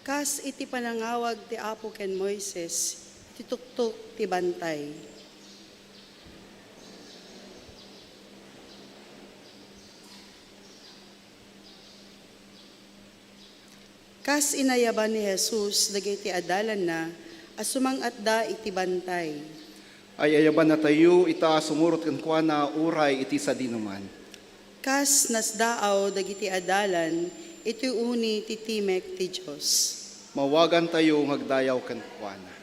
Kas iti panangawag ti Apo ken Moises, iti tuktok ti bantay. Kas inayaban ni Jesus dagiti adalan na, asumang atda iti bantay. Ay ayaban na tayo, ita sumurot kan kwa na uray iti sa dinuman. Kas nasdaaw dagiti adalan, iti uni ti timek ti Diyos. Mawagan tayo ngagdayaw kan kwa na.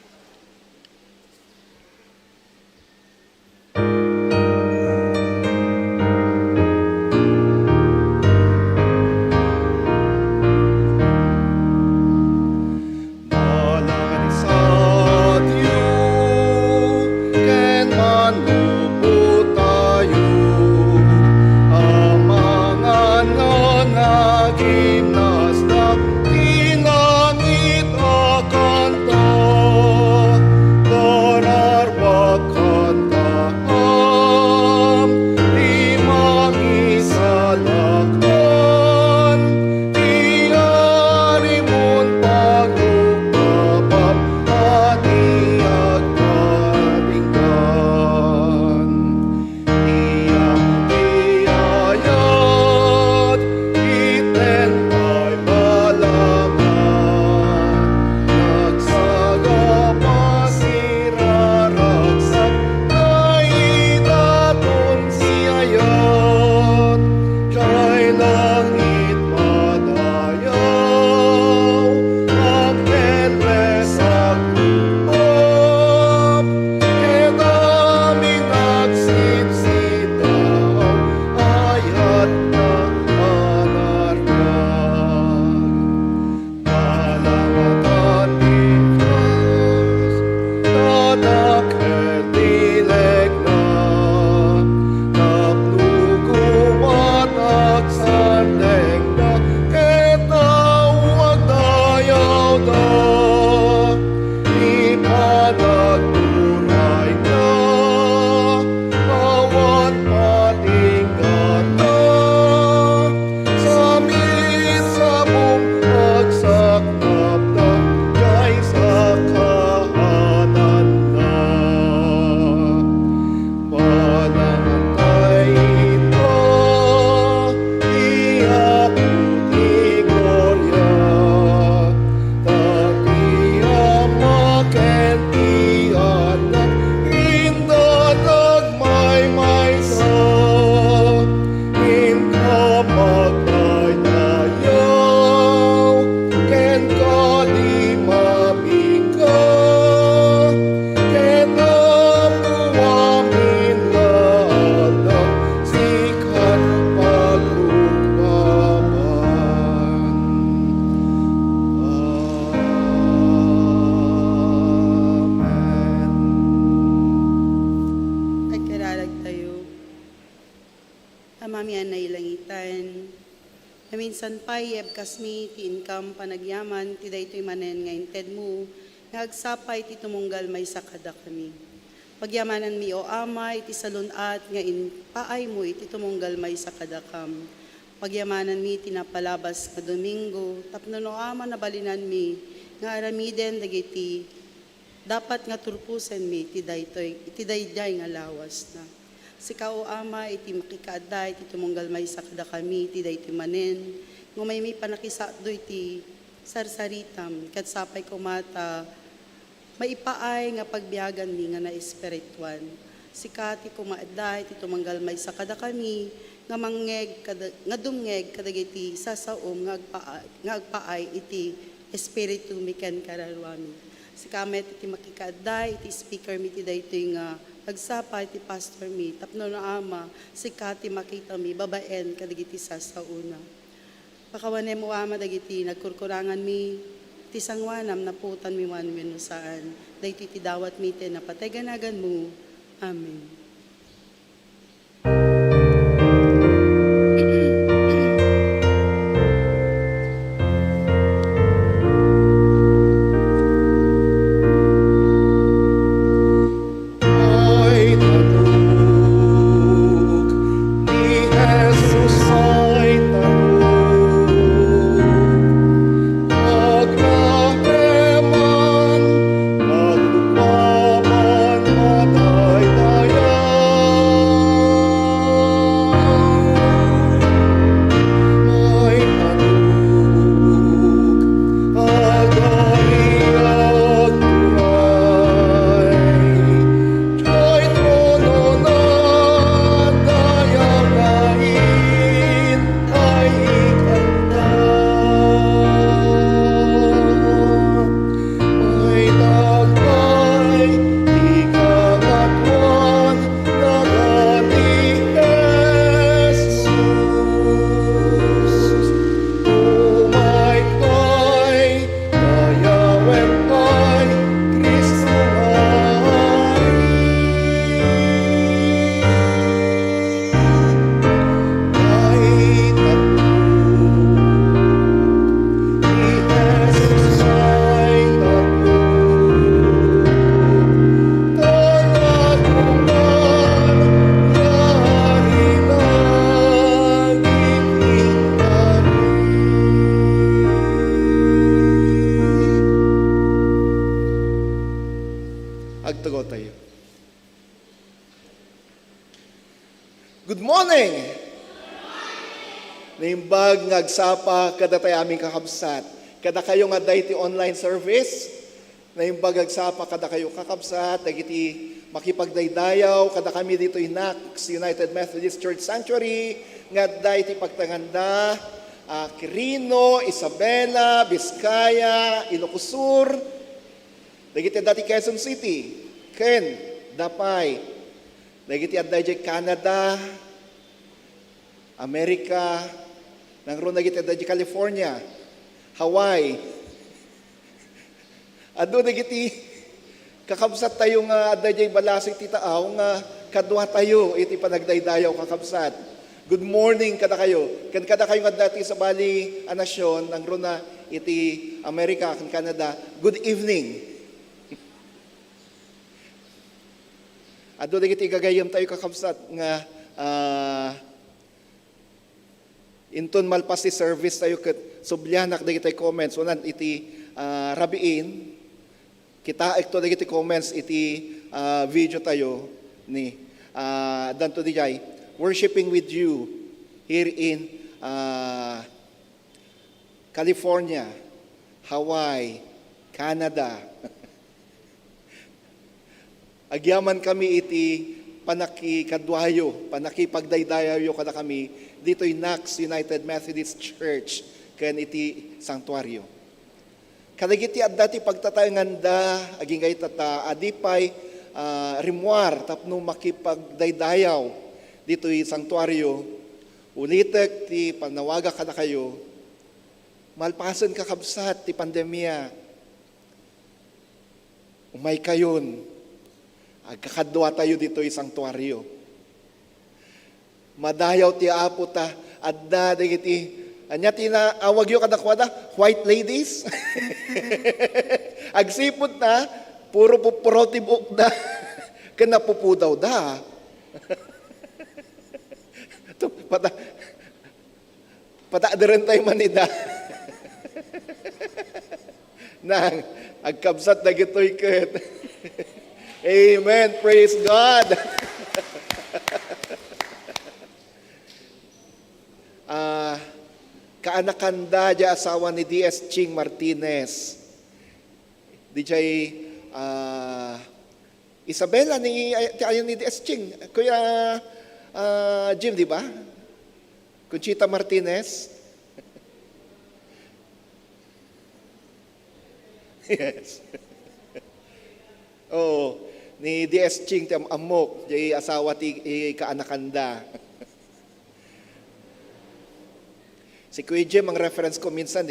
Amamian na ilangitan. Naminsan pa yeb kasmi ti income panagyaman ti daytoy manen nga inted mo nga agsapay ti tumunggal may sakada kami. Pagyamanan mi o ama iti salunat nga paay mo iti tumunggal may sakada kam. Pagyamanan mi tinapalabas nga Domingo tapno no ama nabalinan mi nga aramiden dagiti dapat nga turpusen mi iti dayday nga lawas na. Sikaw ama iti makikaaday iti tumunggal may sakada kami iti dayti manen ngumay mi panakisado iti sarsaritam kat sapay kumata maipaay nga pagbiyagan mi nga na espirituan. Sikati kumaaday iti tumunggal may sakada kami nga mangeg nga dumngeg kadagiti sasaom nga agpaay iti espiritu mi ken kararwami. Sikamet iti makikaaday iti speaker mi iti daytoy nga pagsapay ti pastor mi, tapno na ama, sikati makita mi, babaen, kadagiti sasauna. Pakawanem mo ama, dagiti, nagkurkurangan mi, ti sangwanam, naputan mi wan saan, dahiti ti dawat mi, te napatay ganagan mo. Amen. Oh morning! Naimbag ngagsapa kada tayo aming kakabsat. Kada kayo nga dayti online service, naimbag ngagsapa kada kayo kakabsat, dagiti makipagdaydayaw, kada kami dito Inax United Methodist Church Sanctuary, nga dayti pagtanganda, Quirino, Isabela, Vizcaya, Ilocos Sur, dagiti dati Quezon City, Ken, Dapay, dagiti adday Canada, Amerika, nangro dagiti adday California, Hawaii. Ado dagiti kakabsat tayo nga adday balasig ti taaw nga kadwa tayo iti panagdaydayaw kakabsat. Good morning kada kayo. Kada kayo nga dati sa bali a nasyon, nangro na iti Amerika ken Canada. Good evening. Ado dagiti gagayam tayo kakabsat nga inton malpas ti service tayo ket sublyanak dagiti comments unan iti rabiin kita ekto dagiti comments iti video tayo ni danto dijay worshiping with you here in California, Hawaii, Canada. Agyaman kami iti panakikadwayo, panakipagdaydayo kada kami dito Inax United Methodist Church ken iti sanktuaryo. Kadagiti addati pagtataynganda aging gayt tata adipay rimwar tapno makipagdaydayaw dito iti sanktuaryo. Ulitek ti panawaga kada kayo. Malpasan kakabsat ti pandemya. Umay kayon. Agkakadwa tayo dito isang sanktuaryo. Madayaw ti apo ta, adda dagiti, anya tinaawag yung kadakwada, white ladies. Agsipot na, puro pupurotibok na, kanapupudaw da. Pataadirin tayo manida. Nang, agkabsat na gito'y ket. Amen. Praise God. Kaanakanda di asawa ni D.S. Ching Martinez. Dijay Isabela ni ayon ni D.S. Ching. Kuya Jim, di ba? Conchita Martinez. Yes. Oh, ni D.S. Ching ti amok, di asawa ti kaanakanda. Si Kuya Jim ang reference ko minsan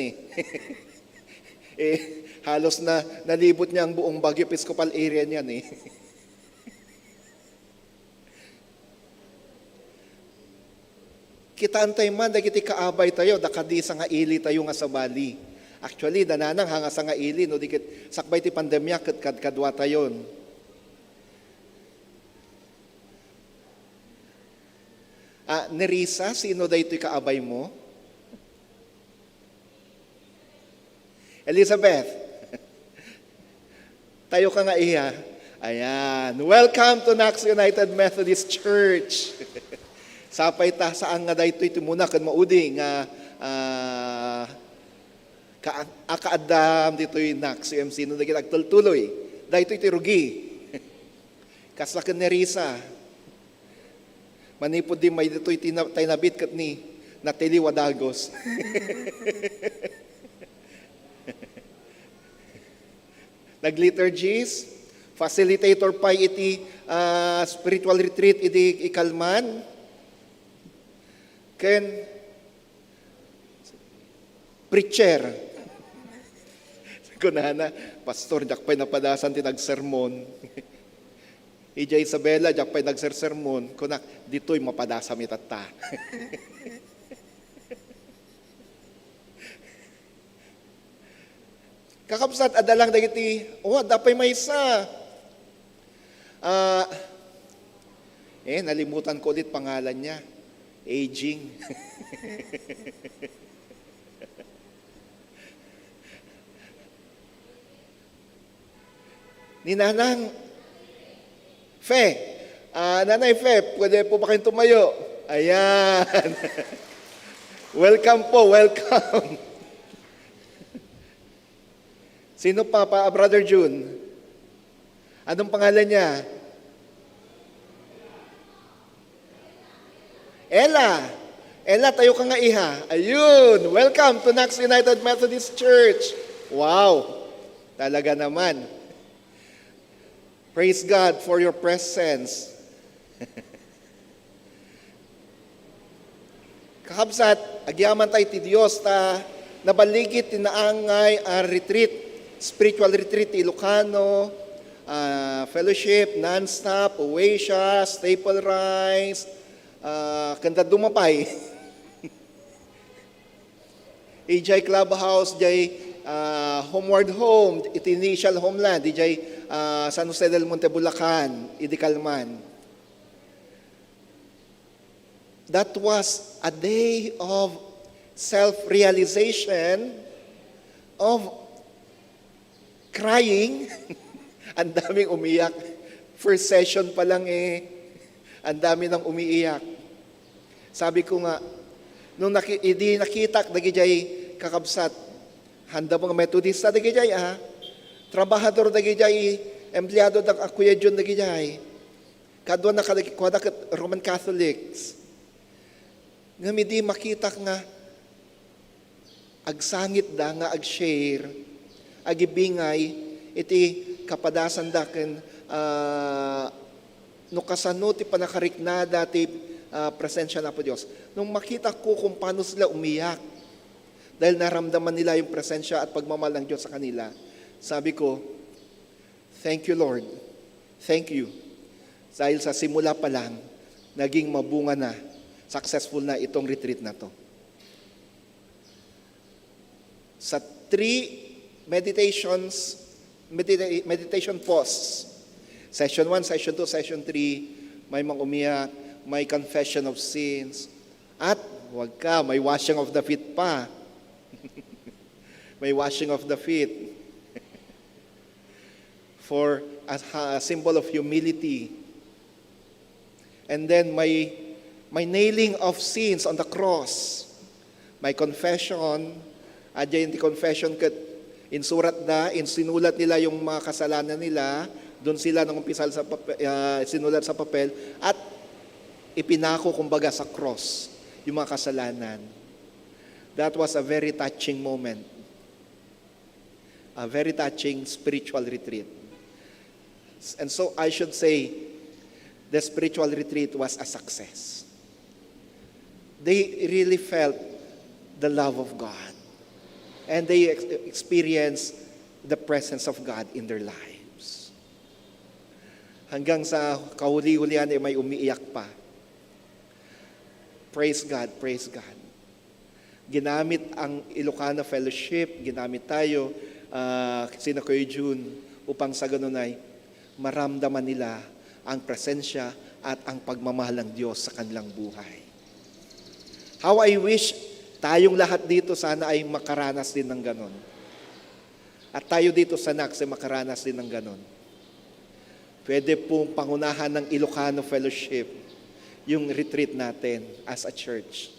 halos na nalibot niya ang buong Baguio Episcopal area niyan Kita antay man dagiti kaabay tayo, dakadi sa nga ili tayo nga sa Bali. Actually, dananang hanga sa nga ili, no, dikit sakbay ti pandemya ket kadwa tayon. Nerisa, sino daytoy kaabay mo? Elizabeth, tayo ka nga iya. Ayan. Welcome to Inax United Methodist Church. Sapay ta saan nga daytoy timuna ken maudi nga kaadam ditoy Inax UMC no dagiti agtultuloy. Daytoy ti rugi. Kasla ken Nerisa. Manipod di may ditoy taynabit ket ni Natili Wadagos. Nag-liturgies, facilitator pa iti spiritual retreat iti ikalman. Ken preacher. Kunana, pastor, jak pa'y napadasan ti nagsermon. Ija Isabela, jak pa'y nagsersermon. Kunak, dito'y mapadasam itata. Kakabsat, adalang dagiti, dapay maysa. Nalimutan ko ulit pangalan niya. Aging. Ni Nanang Fe. Nanay Fe, pwede po ba kayong tumayo? Ayan. Welcome po, welcome. Sino pa, Brother June? Anong pangalan niya? Ella. Ella, tayo ka nga iha. Ayun, welcome to Nax United Methodist Church. Wow, talaga naman. Praise God for your presence. Kakabsat, agyaman tayo ti Diyos ta nabaligit tinaangay retreat, spiritual retreat ti Ilocano, fellowship, non-stop, Oasia, Staple Rise, kanda dumapay. AJ Clubhouse, jay Homeward Home, iti initial homeland, DJ San Jose del Monte, Bulacan, Idikalman. That was a day of self-realization, of crying. Ang daming umiyak. First session pa lang ang dami nang umiiyak. Sabi ko nga, nung nakita dagijay kakabsat, handa mga Methodista dagijay trabahador dagijay, empleyado ng Kuya John dagijay, kadwa na kada Roman Catholics, nga midi makita nga agsangit da nga ag-share, agibingay, iti kapadasan da ken no kasano ti panakariknada ti presensya na po Diyos. Nung makita ko kung paano sila umiyak dahil naramdaman nila yung presensya at pagmamahal ng Diyos sa kanila, sabi ko, thank you Lord. Thank you. Dahil sa simula pa lang, naging mabunga na, successful na itong retreat na to. Sa 3 meditation posts, session 1, session 2, session 3, may mga umiyak, may confession of sins, at wag ka, may washing of the feet pa. May washing of the feet. For a symbol of humility. And then may nailing of sins on the cross. May confession, adyan ti confession kat insurat na, insinulat nila yung mga kasalanan nila, doon sila nang umpisal sa sinulat sa papel, at ipinako kumbaga sa cross yung mga kasalanan. That was a very touching moment. A very touching spiritual retreat. And so I should say, the spiritual retreat was a success. They really felt the love of God. And they experienced the presence of God in their lives. Hanggang sa kahuli-hulihan ay may umiiyak pa. Praise God, praise God. Ginamit ang Ilocano Fellowship, ginamit tayo, sina Kuya June, upang sa ganun ay maramdaman nila ang presensya at ang pagmamahal ng Diyos sa kanilang buhay. How I wish tayong lahat dito sana ay makaranas din ng ganon. At tayo dito sa Nax ay makaranas din ng ganon. Pwede pong pangunahan ng Ilocano Fellowship yung retreat natin as a church.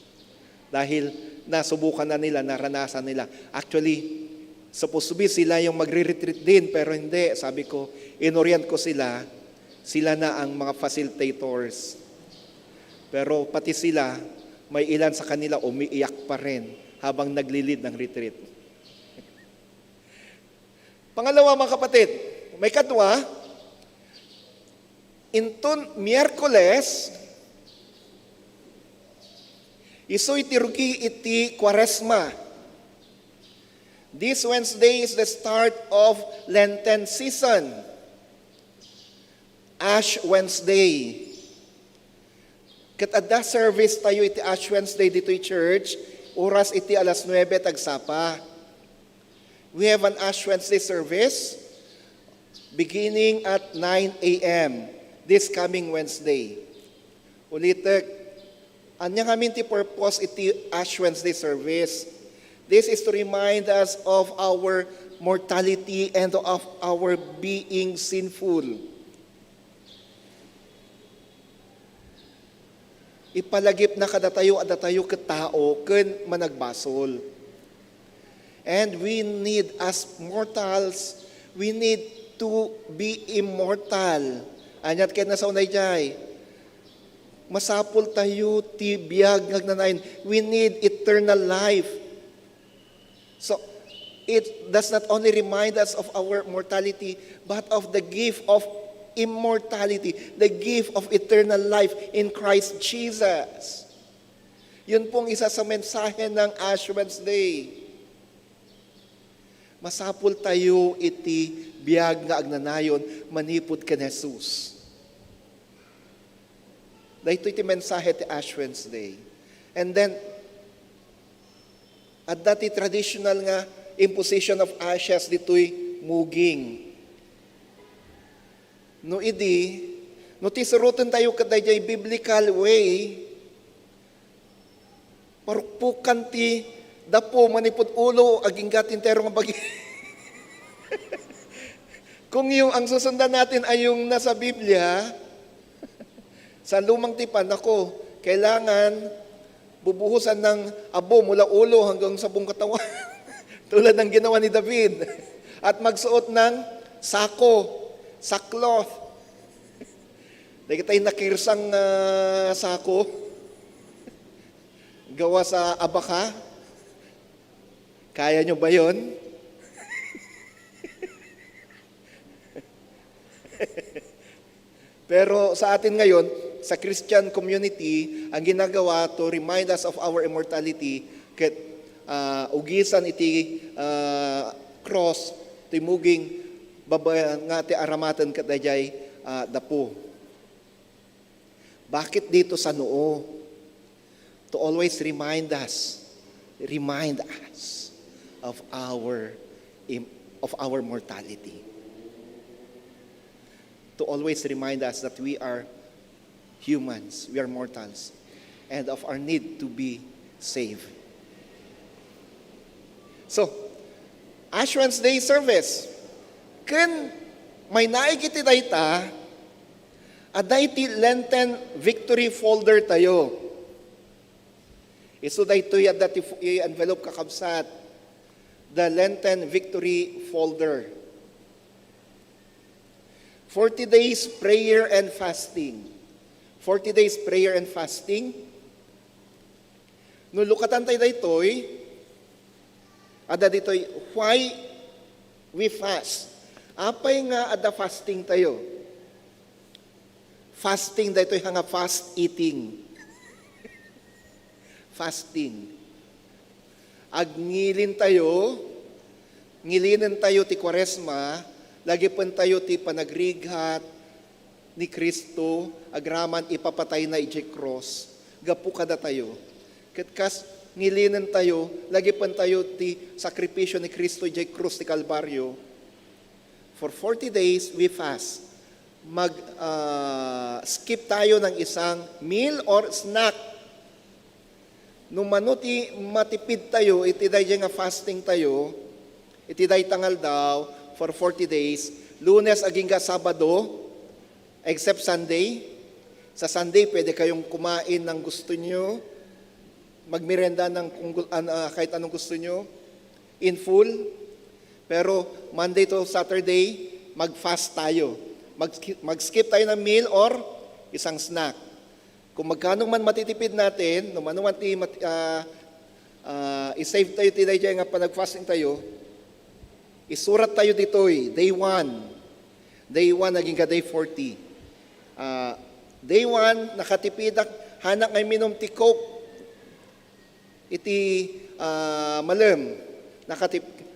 Dahil nasubukan na nila, naranasan nila. Actually, supposed to be sila yung magre-retreat din, pero hindi. Sabi ko, inorient ko sila na ang mga facilitators. Pero pati sila, may ilan sa kanila umiiyak pa rin habang naglilid ng retreat. Pangalawa mga kapatid, may katwa, inton Miyerkules, iso itirugi iti Kwaresma. This Wednesday is the start of Lenten season. Ash Wednesday. Kat adda service tayo iti Ash Wednesday dito church, oras iti 9:00 tagsapa. We have an Ash Wednesday service beginning at 9 a.m. this coming Wednesday. Ulitek, anya kami ti purpose iti Ash Wednesday service. This is to remind us of our mortality and of our being sinful. ipalagip na kadatayo ket tao ken managbasol. And we need, as mortals, we need to be immortal. Anyat ket na sa unay jay. Masapul tayo ti biag ngagnanayon. We need eternal life. So, it does not only remind us of our mortality, but of the gift of immortality, the gift of eternal life in Christ Jesus. Yun pong isa sa mensahe ng Ash Wednesday. Masapul tayo iti biag nga agnanayon manipod ken Jesus. Dahito iti mensahe ti Ash Wednesday. And then, at dati traditional nga imposition of ashes dito'y muging. No ti surutan tayo kadayjay biblical way, parukpukan ti dapo manipod ulo aging gatin tero nga bagi. Kung yung ang susundan natin ay yung nasa Biblia, sa lumang tipan, ako, kailangan bubuhusan ng abo mula ulo hanggang sa buong katawan. Tulad ng ginawa ni David. At magsuot ng sako, sackcloth. Dahil tayo nakirsang sako, gawa sa abaka. Kaya nyo ba yun? Pero sa atin ngayon, sa Christian community, ang ginagawa to remind us of our immortality, ket ugisan iti cross, timuging baba nga ti aramatan kadayjay dapo. Bakit dito sa noo? To always remind us of our mortality. To always remind us that we are humans, we are mortals, and of our need to be saved. So, Ash Wednesday service, ken may naikiti dayta, aday ti Lenten victory folder tayo. Isu daytoy at dati envelope kakabsat, the Lenten victory folder. 40 days prayer and fasting. 40 days prayer and fasting. Nulukatan tayo daytoy, ada ditoy, why we fast? Apay nga ada fasting tayo? Fasting daytoy nga fast eating. Fasting. Ngilinin tayo ti Kwaresma, lagi pan tayo ti panagrighat ni Kristo, agraman ipapatay na iti cross, gapu kada tayo. Katkas ngilinan tayo, lagi pan tayo ti sakripisyo ni Kristo iti cross ti Kalbaryo. For 40 days, we fast. Skip tayo ng isang meal or snack. Nung manuti matipid tayo, iti day nga fasting tayo, iti day tangal daw, for 40 days, Lunes aging ka Sabado, except Sunday. Sa Sunday, pwede kayong kumain ng gusto nyo, magmerenda ng kahit anong gusto nyo, in full. Pero Monday to Saturday, mag-fast tayo. Mag-skip tayo ng meal or isang snack. Kung magkano man matitipid natin, no man i-save tayo tinay dyan nga pa nag-fasting tayo, isurat tayo ditoy, day 1. Day 1 naging ka day 40. Day 1, nakatipidak, hanak ngay minom ti Coke. Iti malem.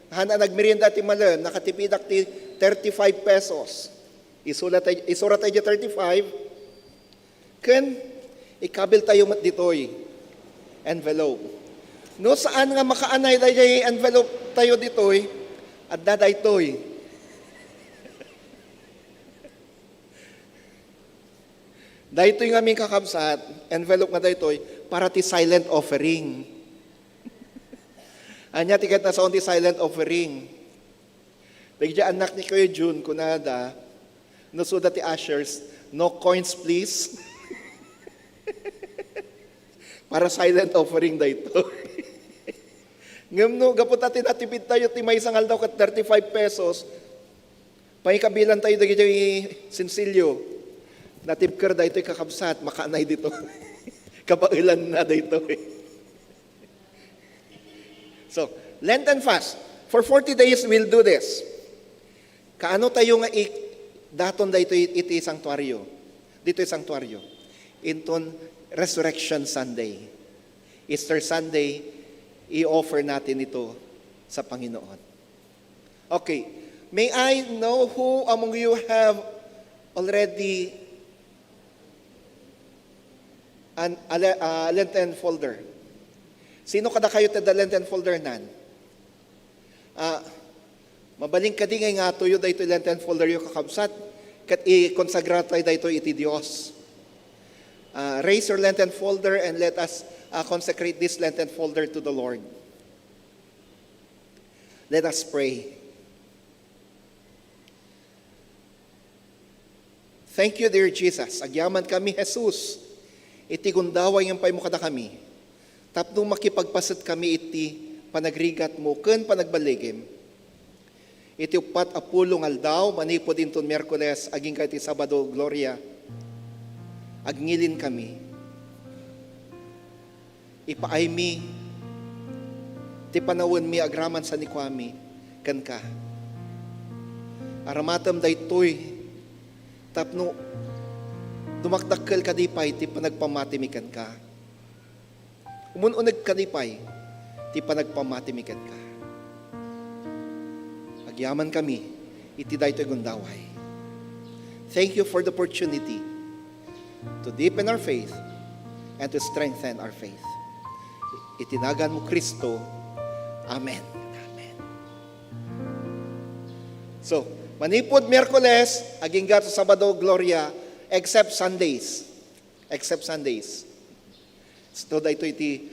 Hanak nagmerienda ti malem, nakatipidak ti 35 pesos. Isurat tayo 35. Ken, ikabil tayo mat ditoy. Envelope. No saan nga makaanay tayo envelope tayo ditoy, at dadaytoy. Daytoy nga aming kakabsat, envelope nga daytoy, para ti silent offering. Anya tiket na sa ti silent offering. Bigya anak ni Kuya June, kunada, no so ti ushers, no coins please. Para silent offering dito. Ngam no, gapot natin natipid tayo, ti may sangal daw kat 35 pesos, kabilan tayo dagi sinsilyo, natipker dito kakabsat, makaanay dito. Kapailan na dito So, Lenten fast. For 40 days, we'll do this. Kaano tayo nga daton dito iti sanctuaryo. Dito yung sanctuaryo. Inton Resurrection Sunday. Easter Sunday, i-offer natin ito sa Panginoon. Okay. May I know who among you have already a Lenten folder? Sino kada kayo tada Lenten folder nan? Mabaling ka di nga tuyo dahito Lenten folder yung kakabsat, kat i-consagrate dahito iti Diyos. Raise your Lenten folder and let us consecrate this Lenten folder to the Lord. Let us pray. Thank you, dear Jesus. Agyaman kami, Jesus. Iti gundaway yung pay mo kada kami. Tapno makipagpasat kami iti panagrigat mo, ken panagbaligim. Iti upat apulong aldaw, manipod inton Miyerkules, aging ka iti Sabado, Gloria. Agngilin kami. Ipaay mi, ti panawon mi agraman sa nikwami, ken ka. Aramatam daytoy, tapno dumakdakkel kadipay, ti panagpamatimikan ka. Umununag kadipay, ti panagpamatimikan ka. Agyaman kami, iti daytoy gundaway. Thank you for the opportunity to deepen our faith and to strengthen our faith. Itinagan mo Kristo. Amen. Amen. So, manipod Miyerkules, aging gato Sabado, Gloria, except Sundays. Except Sundays. So, ito iti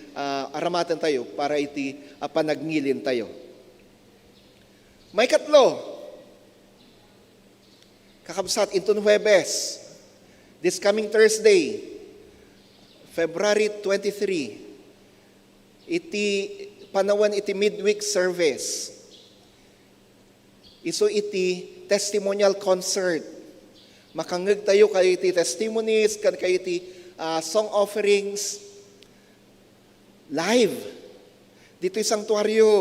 aramatan tayo para iti panagnilin tayo. May katlo. Kakabsat, inton Huwebes. This coming Thursday, February 23, iti panawan iti midweek service. Iso iti testimonial concert. Makangeg tayo kayo iti testimonies, kayo iti song offerings, live. Dito yung sanctuaryo.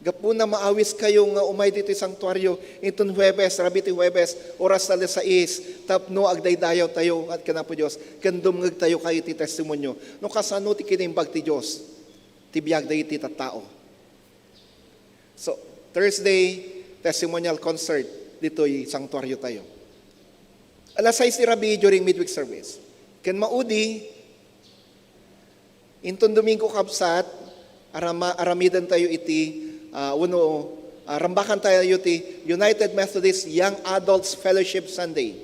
Gapo na maawis kayo nga umay dito yung sanctuaryo. Itong Huwebes, rabiti Huwebes, oras na 6, tapno agdaydayaw tayo at kanapo Diyos. Kandumngeg tayo kayo iti testimonyo. No kasano ti kinimbag ti Diyos. Tibiyag dahi ti tattao. So, Thursday, testimonial concert. Dito yung sanctuaryo tayo. Alas 6 ni Rabi during midweek service. Ken maudi, inton Domingo kabsat, aramidan tayo iti, rambakan tayo iti United Methodist Young Adults Fellowship Sunday.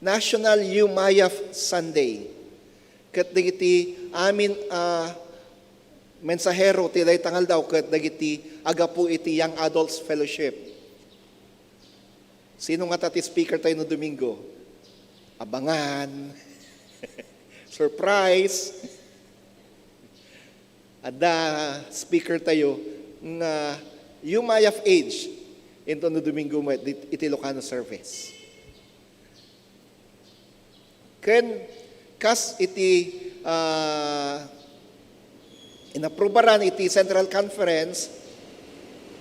National Umayaf Sunday. Kat dagiti amin mensahero ti day tangal daw kat dagiti agapu iti Young Adults Fellowship. Sino nga tati speaker tayo no Domingo? Abangan. Surprise. Ada speaker tayo nga Umayaf age into no Domingo iti Ilocano service. Ken kas iti inaprobaran iti Central Conference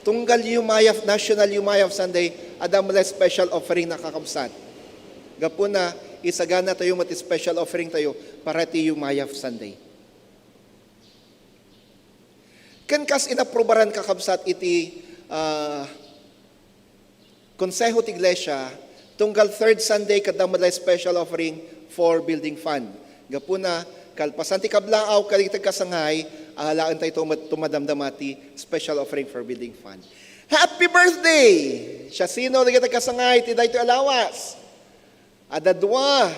tunggal Umayaf National Umayaf Sunday adam la special offering na kakabsat. Gapo na isagana tayo mati special offering tayo para iti Umayaf Sunday. Ken kas inaprobaran kakabsat iti Konseho ti Iglesia tunggal third Sunday kadamala special offering for building fund. Gapuna kalpasan ti kablaaw kaligtag kasangay alaan tayo tumadamdamati special offering for building fund. Happy birthday! Siya sino ligtag kasangay ti daytoy alawas. Ada dua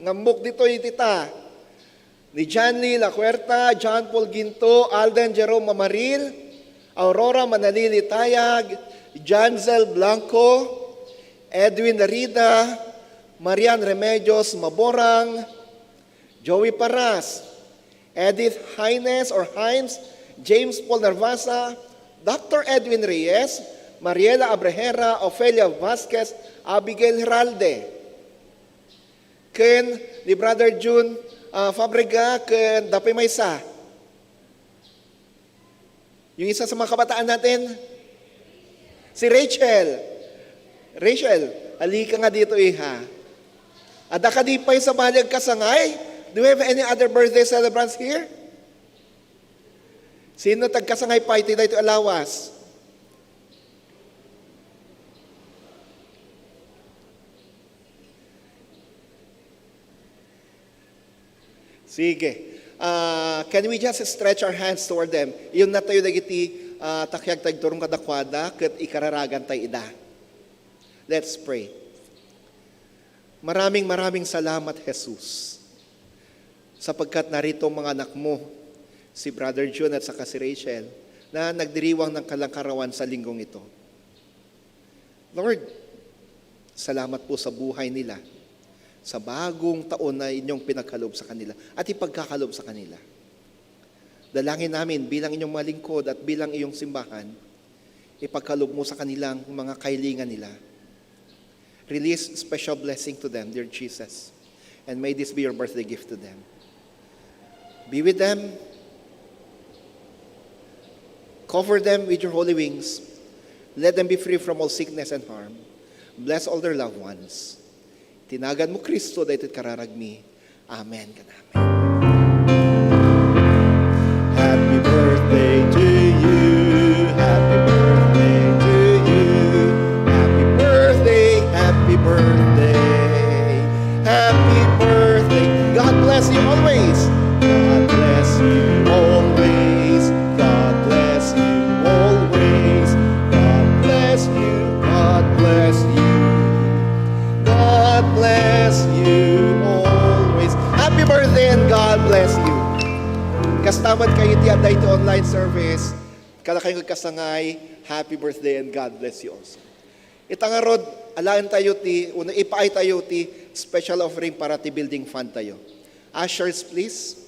ngamuk dito itita. Ni John Lee Lacuerta, John Paul Ginto, Alden Jerome Mamaril, Aurora Manalili Tayag, Janzel Blanco, Edwin Larida, Marian Remedios Maborang, Joey Paras, Edith Hines or Hines, James Paul Narvasa, Dr. Edwin Reyes, Mariela Abrejera, Ofelia Vasquez, Abigail Heralde. Ken ni Brother June Fabrega, ken Dapay Maysa. Yung isa sa mga kabataan natin, si Rachel. Rachel, halika nga dito iha. Ada ka di pa'y sa balyag kasangay? Do we have any other birthday celebrants here? Sino tagkasangay pa iti dito alawas? Sige. Can we just stretch our hands toward them? Iyon na tayo nagiti takyag tagturong kadakwada ket ikararagan tayo ida. Let's pray. Maraming salamat, Jesus, sapagkat narito ang mga anak mo, si Brother June at saka si Rachel, na nagdiriwang ng kalangkarawan sa linggong ito. Lord, salamat po sa buhay nila, sa bagong taon na inyong pinagkalob sa kanila at ipagkakalob sa kanila. Dalangin namin bilang inyong mga lingkod at bilang iyong simbahan, ipagkalob mo sa kanilang mga kahilingan nila. Release special blessing to them, dear Jesus. And may this be your birthday gift to them. Be with them. Cover them with your holy wings. Let them be free from all sickness and harm. Bless all their loved ones. Tinagan mo Kristo dahil kararagmi. Amen. Happy birthday to you. Happy birthday to you. Happy birthday. Happy birthday. Happy birthday. God bless you always. God bless you always. God bless you always. God bless you. God bless you. God bless you always. Happy birthday and God bless you. Kastamad kayo ti aday ti online service. Kada kayo kasangay, happy birthday and God bless you also. Itangarod, alaan tayo ti, una ipaay tayo ti special offering para ti building fund tayo. Ushers, please.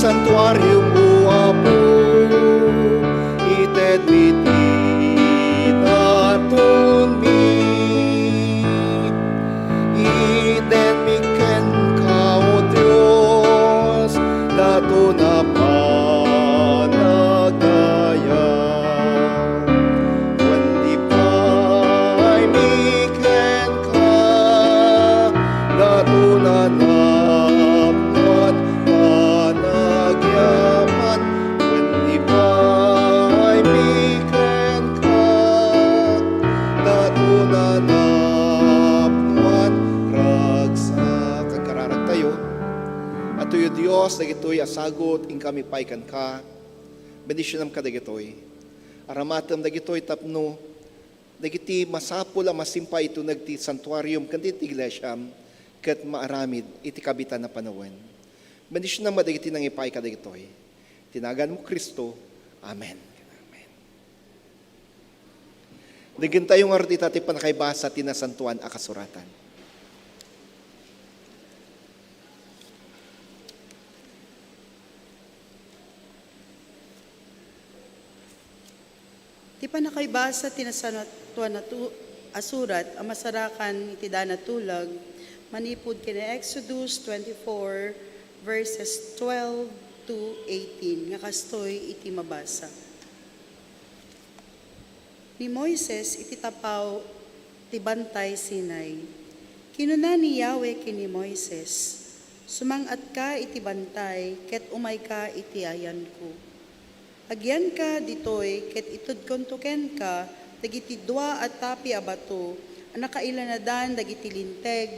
Santuarium buapo, ited miti tatun mi, iden miken kau Dios, datu na panagdaya. Kundi pa'y miken ka, datu na napnot panagyaman. Kundi pa'y miken ka, datu na napnot ragsak. Kagkararag tayo. At tuyo Diyos, dagitoy asagot, ing kami paikan ka. Bendisyonam ka dagitoy. Aramatam dagitoy tapno, dagiti masapul ang masimpay ito nagti santuarium, kanti ti iglesyam, kat maaramid iti kabitan na panawen. Manisyon na madagiti nang ipay kadagitoy. Tinagan mo Kristo. Amen. Amen. Digin tayo nga rito ti panakaybasa tinasantuan a kasuratan. Ti panakaybasa tinasantuan na asurat ang masarakan iti danatulag manipod kina Exodus 24 verses 12 to 18 nga kastoy iti mabasa. Ni Moises iti tapaw ti bantay Sinai. Kinuna ni Yahweh kini Moises, sumangat ka iti bantay ket umay ka iti ayan ko. Agyan ka ditoy ket itudkontuken ka dagiti dua at tapi a bato ang nakailanadan dagiti linteg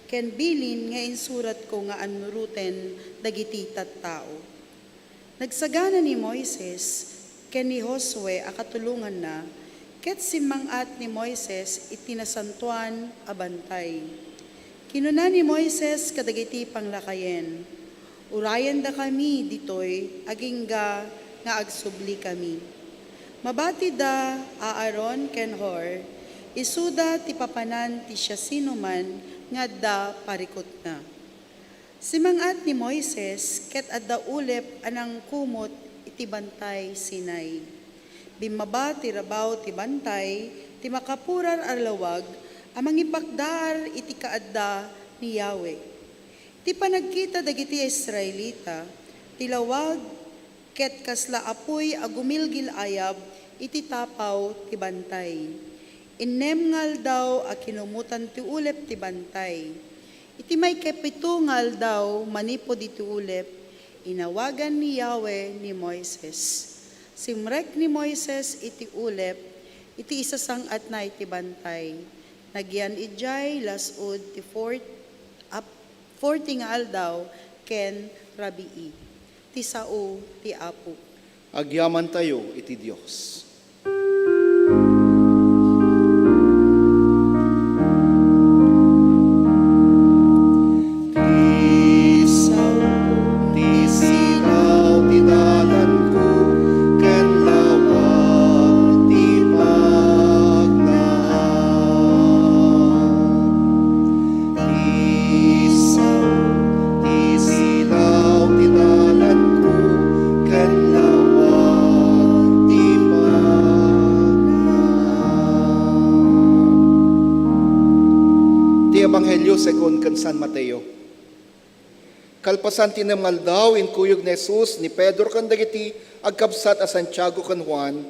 ken bilin nga insurat ko nga anuruten dagiti tattao. Nagsagana ni Moises ken ni Josue a katulungan na ket simangat ni Moises itinasantuan a bantay. Kinuna ni Moises kadagiti panglakayen. Urayan da kami ditoy agingga nga agsubli kami. Mabati da Aaron ken Hor, isuda ti papanan ti siya sinuman nga da parikot na. Simangat ni Moises ket adda ulep anang kumot iti bantay Sinai. Bimaba ti rabaw ti bantay ti makapurar arlawag amang ipakdar iti kaadda ni Yahweh. Ti panagkita dagiti Israelita ti lawag ket kasla apoy agumilgil ayab iti tapaw ti bantay. Innemngal daw a kinumutan ti ulep ti bantay. Iti may kepitungal daw manipod iti ulep, inawagan ni Yahweh ni Moises. Simrek ni Moises iti ulep, iti isasangat na iti bantay. Nagyan ijay lasud ti 40 nga aldaw ken rabii. Ti sao ti apo. Agyaman tayo iti Diyos. Ebanghelyo según kan San Mateo. Kalpasan tinamngal daw in kuyog ni Jesus ni Pedro kan dagiti agkabsat a Santiago kan Juan,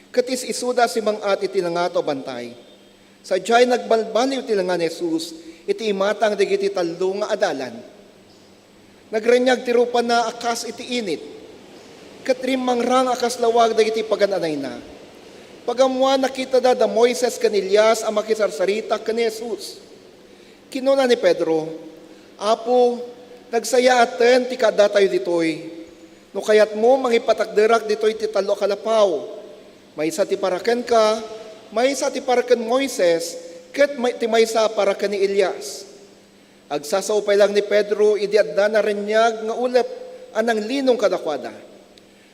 katis isuda si mangat iti nangato bantay. Sadyay nagbalbaliw ti nga ni Jesus iti imatang dagiti tallo nga adalan. Nagrenyag ti rupa na akas iti init. Katrimang rang akas lawag dagiti pagananay na. Pagamuan nakita da Moises kan Elias ang makisarsarita kan ni Jesus. Kinuna ni Pedro, Apo, nagsaya aten ti kada tayo ditoy. No kayat mo mangipatakderak ditoy ti talo kalapaw. May isa ti paraken ka, may isa ti paraken Moises, ket ti may isa paraken ni Elias. Agsasaupay lang ni Pedro, idi adda na renyag nga ulep anang linong kadakwada.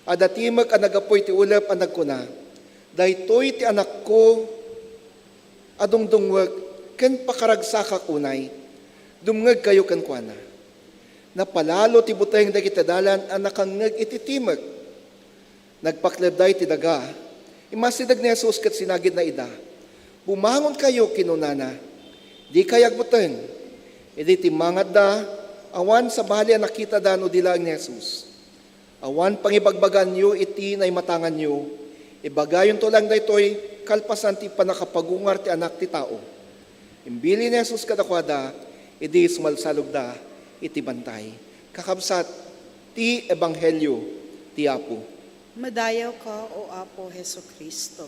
Adatimag ang nagapoy ti ulep ang nagkuna. Daytoy ti anak ko, adungdungwag, ken pakaragsakak unay, dumngeg kayo ken kuana. Napalalo ti buteng dagiti dalan ang nakangeg iti timeg. Nagpaklebday ti daga, imasidag ni Jesus ket sinagid na ida. Bumangon kayo kinunana, di kayag buteng. Idi timangat da, awan sa bali ang nakita da no dilaang ni Jesus. Awan pangibagbagan nyo iti na imatangan nyo, ibagayon to lang daytoy kalpasan ti panakapagungar ti anak ti tao. Imbili ni Jesus kadakwada, idi sumalsalog da, iti bantay. Kakabsat, ti Ebanghelyo, ti Apo. Madayaw ka, O Apo Heso Kristo.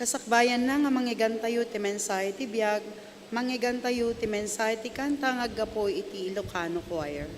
Kasakbayan na nga manggigantayo ti mensahe ti biag, manggigantayo ti mensahe ti kanta nga aggapoy iti Ilocano Choir.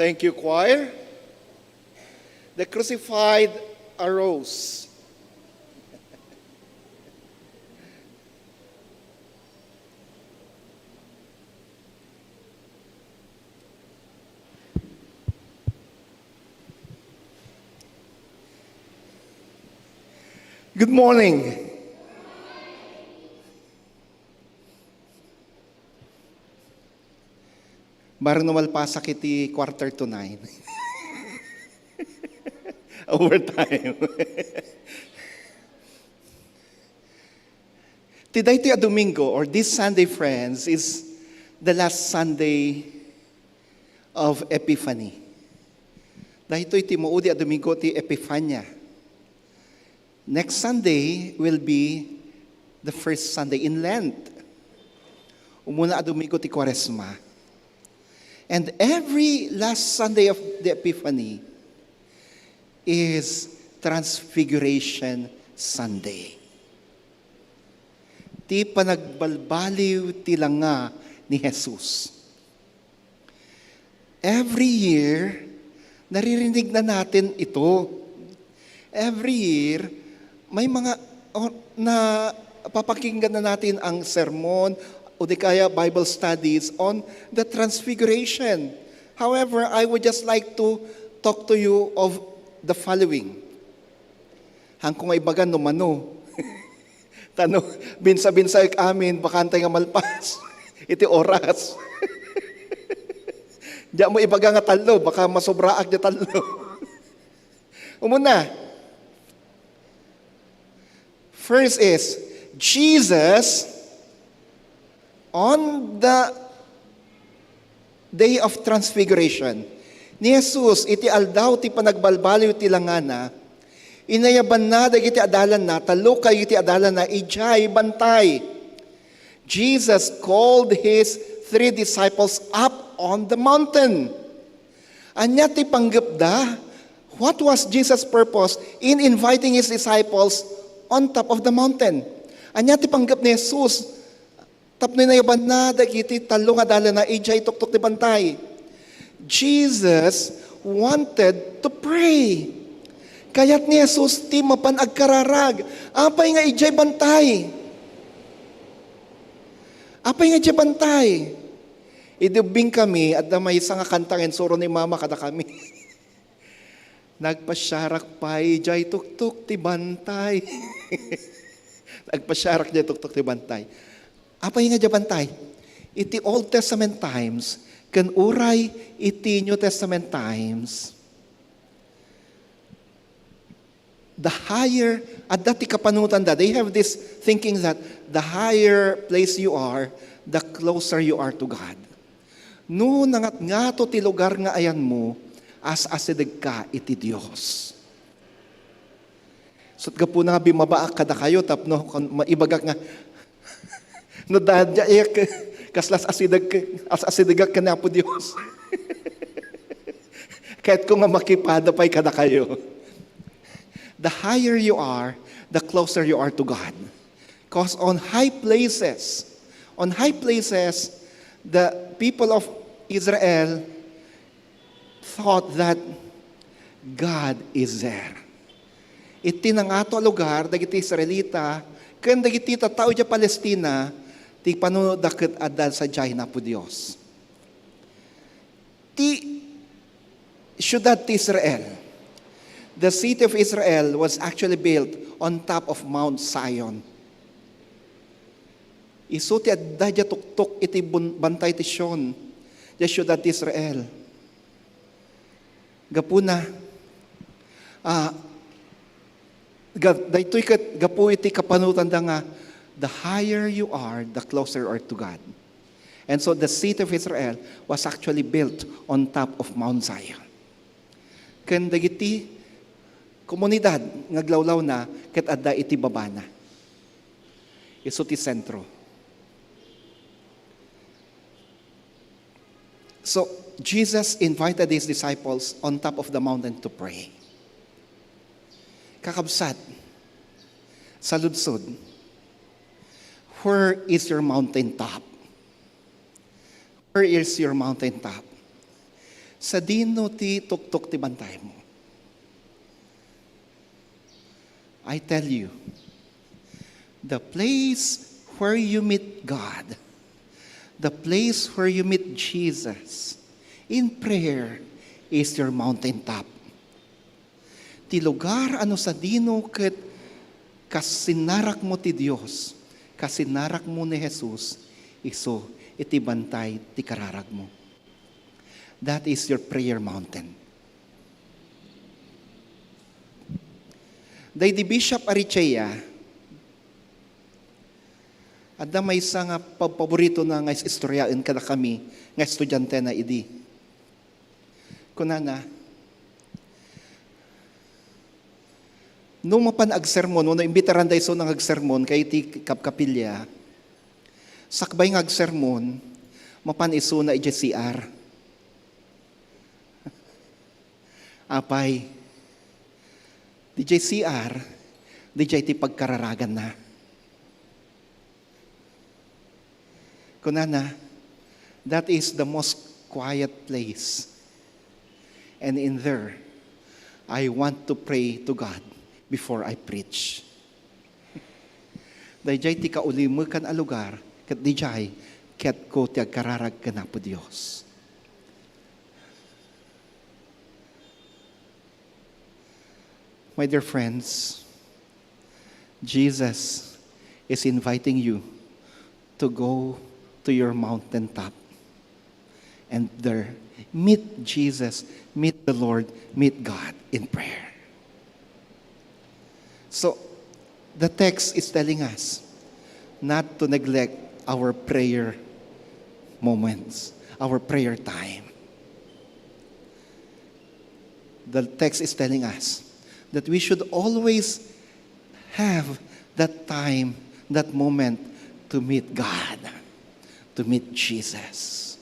Thank you, choir. The crucified arose. Good morning. Marunong malpasak iti 8:45. Overtime. Today to a Domingo, or this Sunday, friends, is the last Sunday of Epiphany. Dahil ito iti maudi a Domingo ti Epiphania. Next Sunday will be the first Sunday in Lent. Umuna a Domingo ti Quaresma. And every last Sunday of the Epiphany is Transfiguration Sunday. Ti panagbalbaliw ti langa ni Jesus. Every year, naririnig na natin ito. Every year, may mga na papakinggan na natin ang sermon o di kaya Bible studies on the Transfiguration. However, I would just like to talk to you of the following. Hangkong ay bagan no mano. Tano, binsa-binsa ik amin, bakantay nga malpas. Iti oras. Diya mo ibaga nga talo, baka masobraak diya talo. Umuna. First is, Jesus, on the day of Transfiguration, ni Jesus, iti aldaw ti panagbalbaliw ti langana, inayaban na, dagiti adalan na, talo kayo iti adalan na, ijay, bantay. Jesus called his 3 disciples up on the mountain. Anya ti panggapda, what was Jesus' purpose in inviting his disciples on top of the mountain? Anya ti panggap ni Jesus, tapno na yaban na, dagiti talo nga dala na, ijay tuktok ti bantay. Jesus wanted to pray. Kaya't ni Jesus ti mapan agkararag. Apay nga ijay bantay. Apay nga ijay bantay. Idubing kami at na may isang kantangin suro ni mama kada kami. Nagpasyarak pa ijay tuktok ti bantay. Nagpasyarak ijay tuktok ti bantay. Apay nga ijay bantay? Iti Old Testament times, kan uray iti New Testament times, the higher, at dati kapanutan da, they have this thinking that the higher place you are, the closer you are to God. No nangat nga to ti lugar nga ayan mo, as asidig ka iti Diyos. So gapo na nga bimabaak kada kayo, tapno maibagak nga, no dadya kaslas asidigak ka na po Diyos. Kahit kung nga makipada pa'y kada kayo. The higher you are, the closer you are to God. Because on high places, the people of Israel thought that God is there. Iti nang ato lugar, dagiti Israelita, kan dagiti tao dya Palestina, ti panudaket adal sa jay na po Diyos. Ti syudad ti Israel, the city of Israel was actually built on top of Mount Zion. Isu ti adda dya tuktok iti bantay ti Sion, dya syudad ti Israel. Gapuna, daytoy gapu iti kapanutan da nga, the higher you are, the closer you are to God. And so the city of Israel was actually built on top of Mount Zion. Ken dagiti komunidad ngaglawlaw na ket adda iti babana. Isu ti sentro. So Jesus invited his disciples on top of the mountain to pray. Kakabsat, sa ludsod, where is your mountain top? Where is your mountain top? sa dino ti tuktok ti bantay mo. I tell you, the place where you meet God, the place where you meet Jesus in prayer is your mountaintop. Ti lugar ano sa dino ket kasinarak mo ti Dios, kasinarak mo ni Jesus, iso iti bantay ti kararag mo. That is your prayer mountain. Day di Bishop Arichea, adda may isa nga paborito na nga istoryaan kada kami nga estudyante na idi. Kunana, nung mapan agsermon, nung imbitaran da iso ng agsermon kay ti kapkapilya, sakbay ng agsermon, mapan iso na i-JCR. Apay, di JCR, di ti pagkararagan na. Kunana, that is the most quiet place. And in there, I want to pray to God before I preach. Dayjay ti kaulimukan a lugar, kat dijay, kat ko ti agkararag ka na po Diyos. My dear friends, Jesus is inviting you to go to your mountaintop and there meet Jesus, meet the Lord, meet God in prayer. So, the text is telling us not to neglect our prayer moments, our prayer time. The text is telling us that we should always have that time, that moment to meet God, to meet Jesus.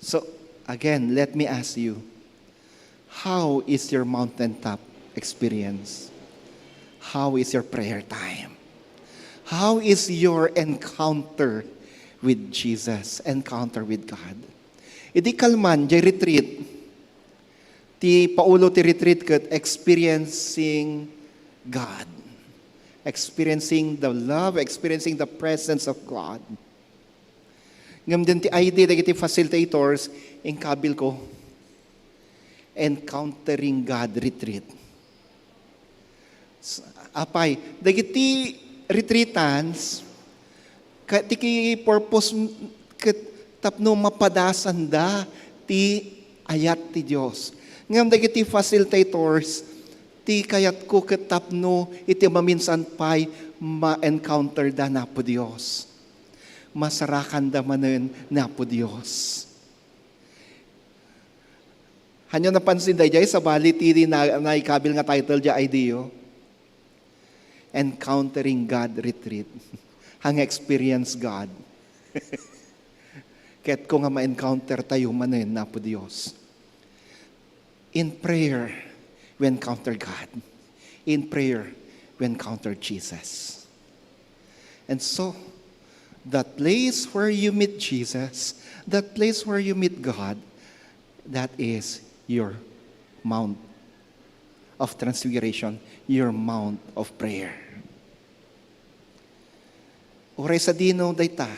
So, again, let me ask you, how is your mountaintop experience? How is your prayer time? How is your encounter with Jesus, encounter with God? Idi kalman, jay retreat, ti paulo ti retreat ket experiencing God. Experiencing the love, experiencing the presence of God. Ngam din ti ID dagiti facilitators in kabil ko encountering God retreat. Apay, dagiti retreatants ti purpose ket tapno mapadasan da ti ayat ti Dios. Ngam dagiti facilitators, ti kayat ko katapno, iti maminsan pa'y ma-encounter da na po Diyos. Masarakan da manen na po Diyos. Hanyo napansin da jay sa bali ti na ikabil nga title ja ideo. Encountering God Retreat. Hang experience God. Ket ko nga ma-encounter tayo manen na po Diyos. In prayer, we encounter God. In prayer, we encounter Jesus. And so, that place where you meet Jesus, that place where you meet God, that is your mount of transfiguration, your mount of prayer. Oray sa dino, dayta,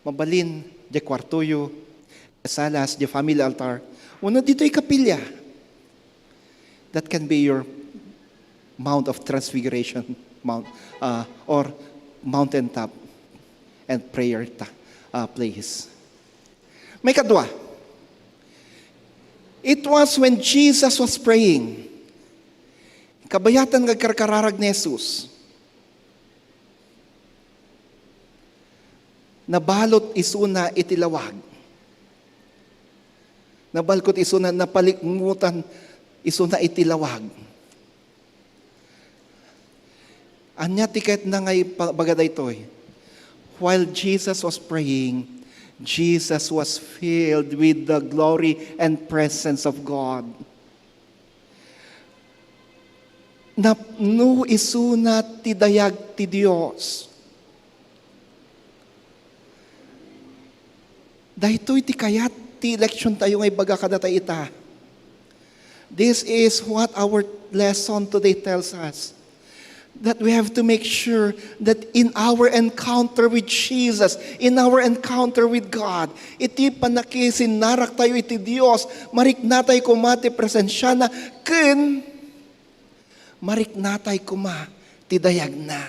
mabalin, di kwartuyo, salas, di family altar, una dito'y kapilya. That can be your mount of transfiguration, or mountaintop and prayer place. May kadwa. It was when Jesus was praying. Kabayatan nga karkararag ni Jesus. Nabalot isuna itilawag. Nabalkot isuna napalikmutan isuna itilawag. Anya tiket na ngay bagaday toy. While Jesus was praying, Jesus was filled with the glory and presence of God. Napno isuna ti dayag ti Dios. Dahitoy ti kayat ti election tayo ngay baga kadatay ita. This is what our lesson today tells us. That we have to make sure that in our encounter with Jesus, in our encounter with God, iti panakisinarak tayo iti Diyos, marik natay kumati presensya na, ken, marik natay kuma, tidayag na.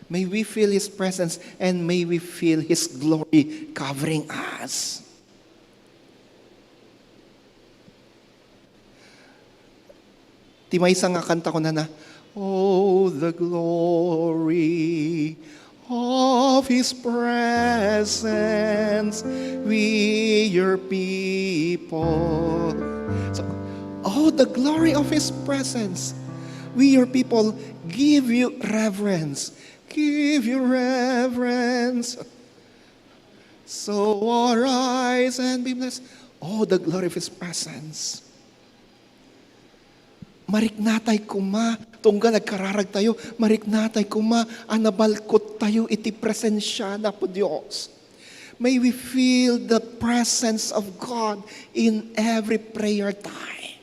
May we feel His presence and may we feel His glory covering us. Ti may isang nga kanta ko na, oh, the glory of His presence, we your people. So, oh, the glory of His presence, we your people give you reverence. Give you reverence. So arise and be blessed. Oh, the glory of His presence. Marik natay kuma, tungga nagkararag tayo, marik natay kuma, anabalkot tayo, iti presensya na po Diyos. May we feel the presence of God in every prayer time.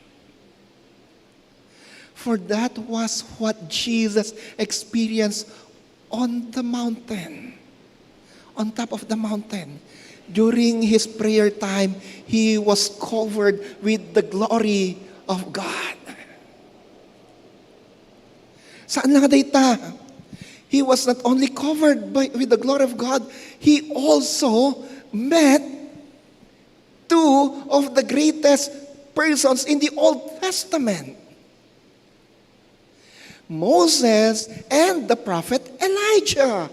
For that was what Jesus experienced on the mountain, on top of the mountain. During His prayer time, He was covered with the glory of God. Saan lang data? He was not only covered with the glory of God, He also met two of the greatest persons in the Old Testament. Moses and the prophet Elijah.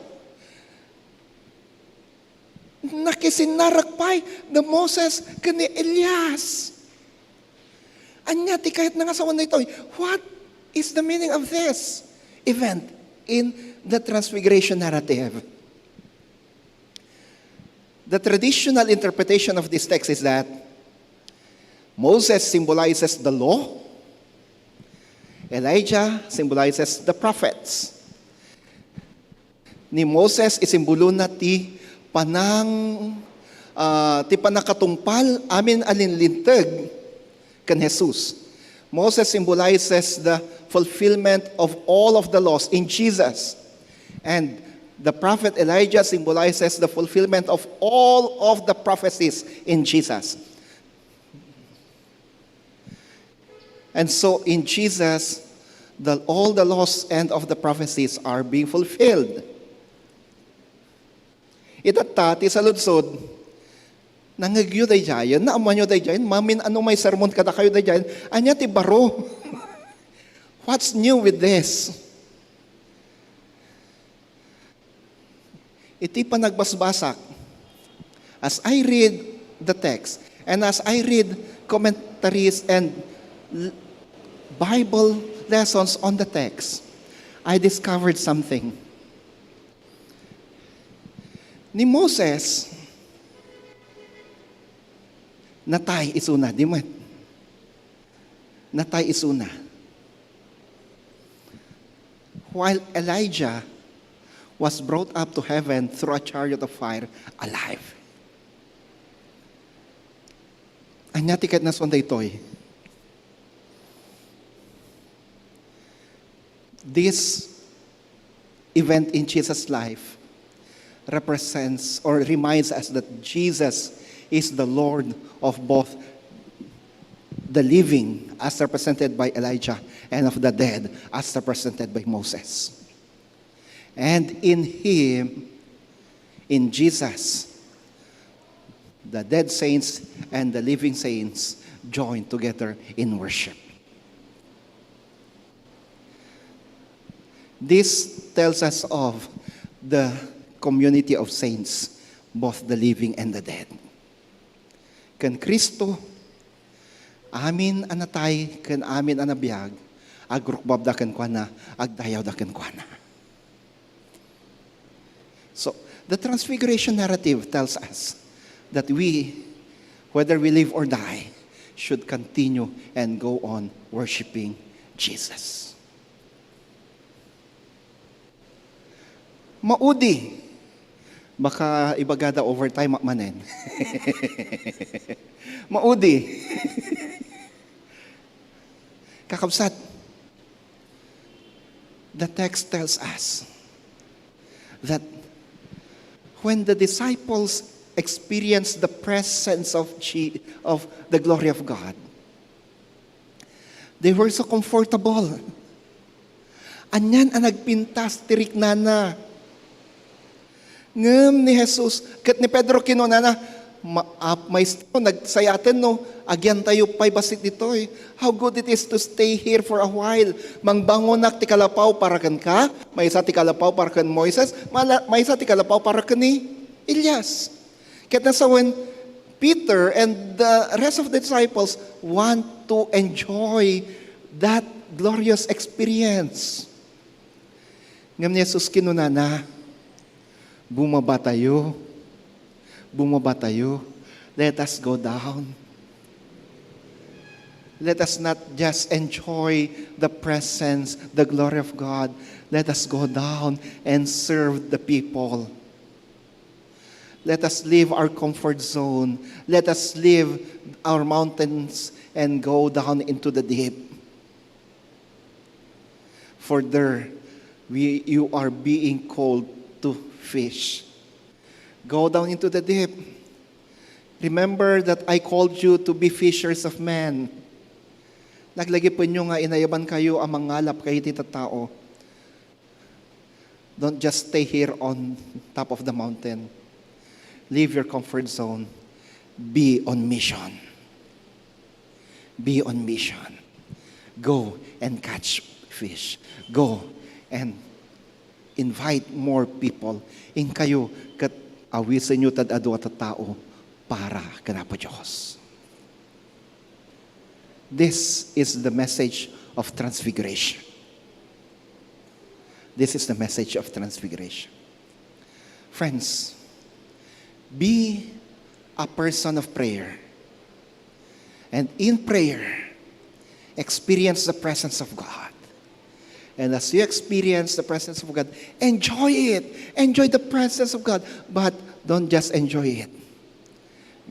Nakisinarakpay the Moses kani Elias. Anya ti kahit nga sa na ito, what is the meaning of this event in the Transfiguration narrative? The traditional interpretation of this text is that Moses symbolizes the law, Elijah symbolizes the prophets. Ni Moses isimbolo na ti panakatungpal amin alinlintag kan Jesus. Moses symbolizes the fulfillment of all of the laws in Jesus. And the prophet Elijah symbolizes the fulfillment of all of the prophecies in Jesus. And so in Jesus, all the laws and of the prophecies are being fulfilled. Itata, ti sa ludsod, nangagyo day jayan, naaman nyo day jayan, mamin ano may sermon kada kayo day jayan, anya ti baro. What's new with this? Iti pa nagbasbasak. As I read the text, and as I read commentaries and Bible lessons on the text, I discovered something. Ni Moses, natay isuna, di mo? Natay isuna. While Elijah was brought up to heaven through a chariot of fire, alive. Anya tiket na sonday toy. This event in Jesus' life represents or reminds us that Jesus is the Lord of both the living as represented by Elijah and of the dead as represented by Moses. And in Him, in Jesus, the dead saints and the living saints join together in worship. This tells us of the community of saints, both the living and the dead. Kan Kristo, amin anatay, kan amin anabiyag, agrukbab da kan kwa agdayaw da kan kwa. So, the Transfiguration narrative tells us that we, whether we live or die, should continue and go on worshiping Jesus. Maudi Baka ibagada overtime manen. Maudi. Kakabsat, the text tells us that when the disciples experienced the presence of the glory of God, they were so comfortable. Anyan ang nagpintas, tirik na. Ngam ni Jesus, kat ni Pedro kinunana, maestro, nagsayatin no, agyan tayo pa'y basit dito eh. How good it is to stay here for a while. Mangbangonak ti kalapaw para kan ka, may isa ti kalapaw para kan Moises, may isa ti kalapaw para kan ni Elias. Kat nasa when Peter and the rest of the disciples want to enjoy that glorious experience. Ngam ni Jesus kinunana, bumaba tayo. Let us go down. Let us not just enjoy the presence, the glory of God. Let us go down and serve the people. Let us leave our comfort zone. Let us leave our mountains and go down into the deep. For there, you are being called to fish. Go down into the deep. Remember that I called you to be fishers of men. Naglagi po nyo nga inayaban kayo ang mangalap kayo tita tao. Don't just stay here on top of the mountain. Leave your comfort zone. Be on mission. Be on mission. Go and catch fish. Go and invite more people. In kayo, kat awisan nyo tad adu at tao para kanapo Diyos. This is the message of transfiguration. This is the message of transfiguration. Friends, be a person of prayer. And in prayer, experience the presence of God. And as you experience the presence of God, enjoy it. Enjoy the presence of God. But don't just enjoy it.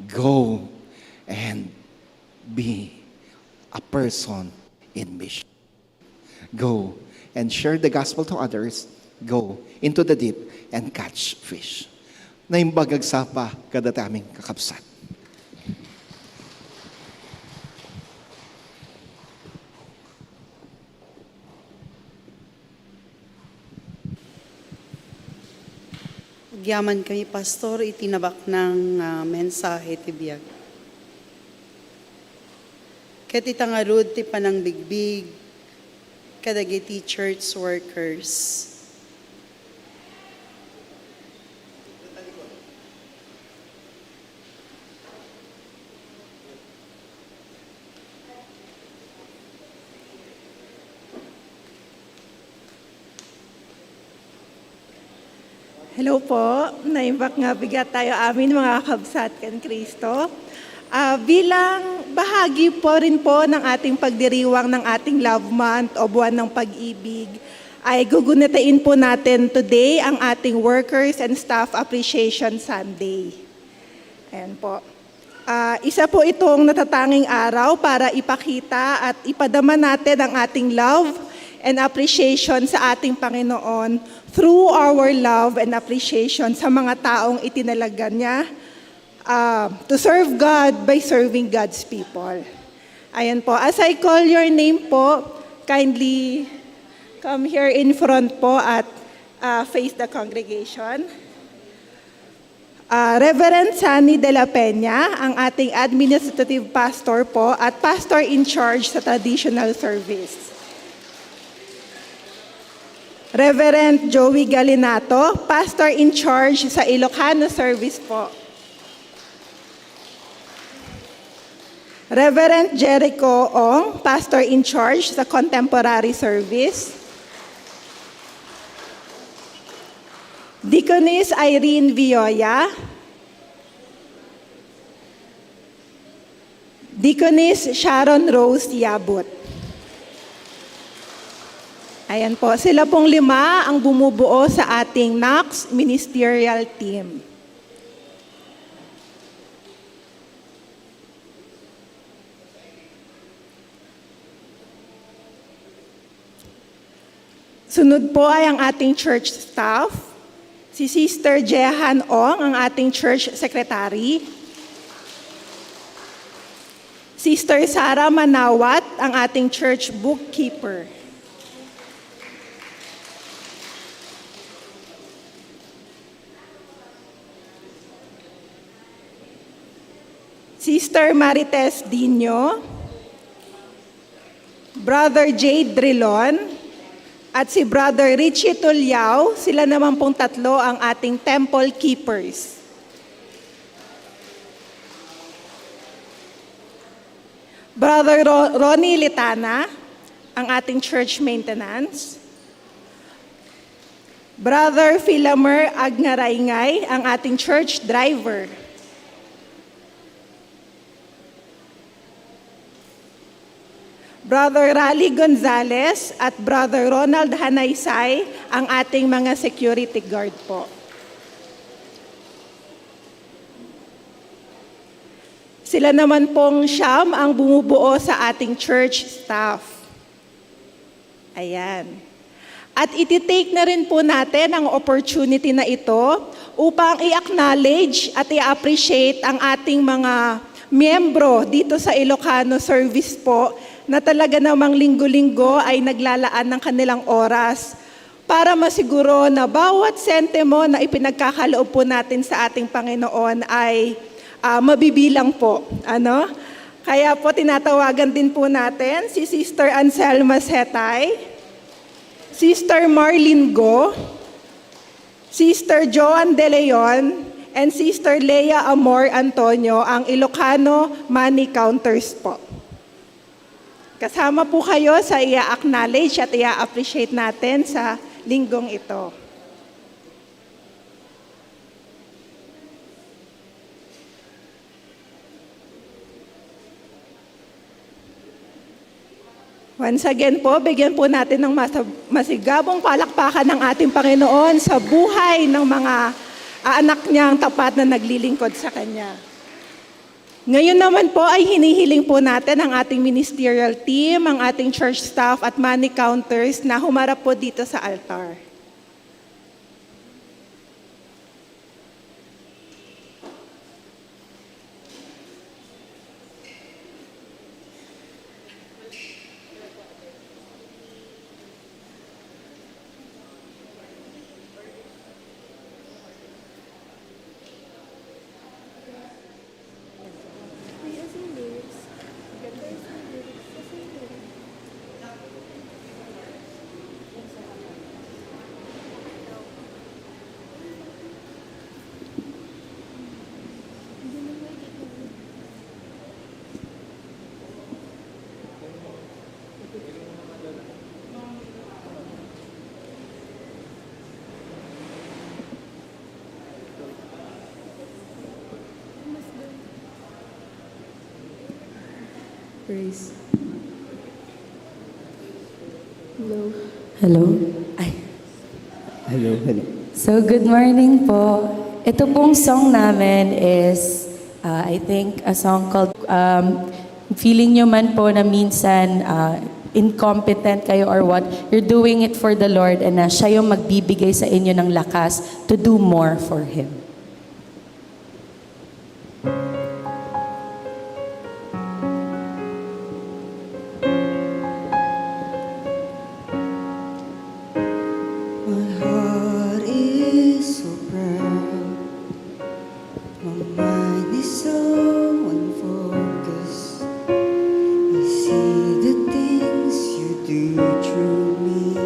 Go and be a person in mission. Go and share the gospel to others. Go into the deep and catch fish. Naimbagag sapa kada taming kakabsat. Yaman kami, Pastor, itinabak ng mensahe ti biyag. Ket itangarud ti panang bigbig, kadagiti church workers. Hello po, naimbak nga bigat tayo amin mga kabsat kan Kristo. Bilang bahagi po rin po ng ating pagdiriwang ng ating Love Month o Buwan ng Pag-ibig, ay gugunitain po natin today ang ating Workers and Staff Appreciation Sunday. Ayan po. Isa po itong natatanging araw para ipakita at ipadama natin ang ating love and appreciation sa ating Panginoon through our love and appreciation sa mga taong itinalaga niya to serve God by serving God's people. Ayan po. As I call your name po, kindly come here in front po at face the congregation. Reverend Sunny De La Peña, ang ating administrative pastor po at pastor in charge sa traditional service. Reverend Joey Galinato, pastor in charge sa Ilocano service po. Reverend Jericho Ong, pastor in charge sa contemporary service. Deaconess Irene Vioya. Deaconess Sharon Rose Yabut. Ayan po, sila pong 5 ang bumubuo sa ating NACS Ministerial Team. Sunod po ay ang ating church staff. Si Sister Jehan Ong, ang ating church secretary. Sister Sara Manawat, ang ating church bookkeeper. Sister Marites Dino, Brother Jade Drilon, at si Brother Richie Tulyao, sila naman pong 3 ang ating temple keepers. Brother Ronnie Litana, ang ating church maintenance. Brother Philamer Agnaraingay, ang ating church driver. Brother Raleigh Gonzales at Brother Ronald Hanaysay, ang ating mga security guard po. Sila naman pong 9 ang bumubuo sa ating church staff. Ayan. At ititake na rin po natin ang opportunity na ito upang i-acknowledge at i-appreciate ang ating mga miyembro dito sa Ilocano Service po na talaga namang linggo-linggo ay naglalaan ng kanilang oras para masiguro na bawat sentimo na ipinagkakaloob po natin sa ating Panginoon ay mabibilang po. Ano? Kaya po tinatawagan din po natin si Sister Anselma Setay, Sister Marlene Go, Sister Joan De Leon, and Sister Lea Amor Antonio, ang Ilocano Money Counters po. Kasama po kayo sa i-acknowledge at i-appreciate natin sa linggong ito. Once again po, bigyan po natin ng masigabong palakpakan ng ating Panginoon sa buhay ng mga anak niyang tapat na naglilingkod sa Kanya. Ngayon naman po ay hinihiling po natin ang ating ministerial team, ang ating church staff at money counters na humarap po dito sa altar. Praise. Hello. Hello. Ay. Hello, hello. So, good morning po. Ito pong song namin is, I think, a song called, feeling nyo man po na minsan incompetent kayo or what, you're doing it for the Lord and siya yung magbibigay sa inyo ng lakas to do more for Him. My heart is so proud. My mind is so unfocused. I see the things you do through me,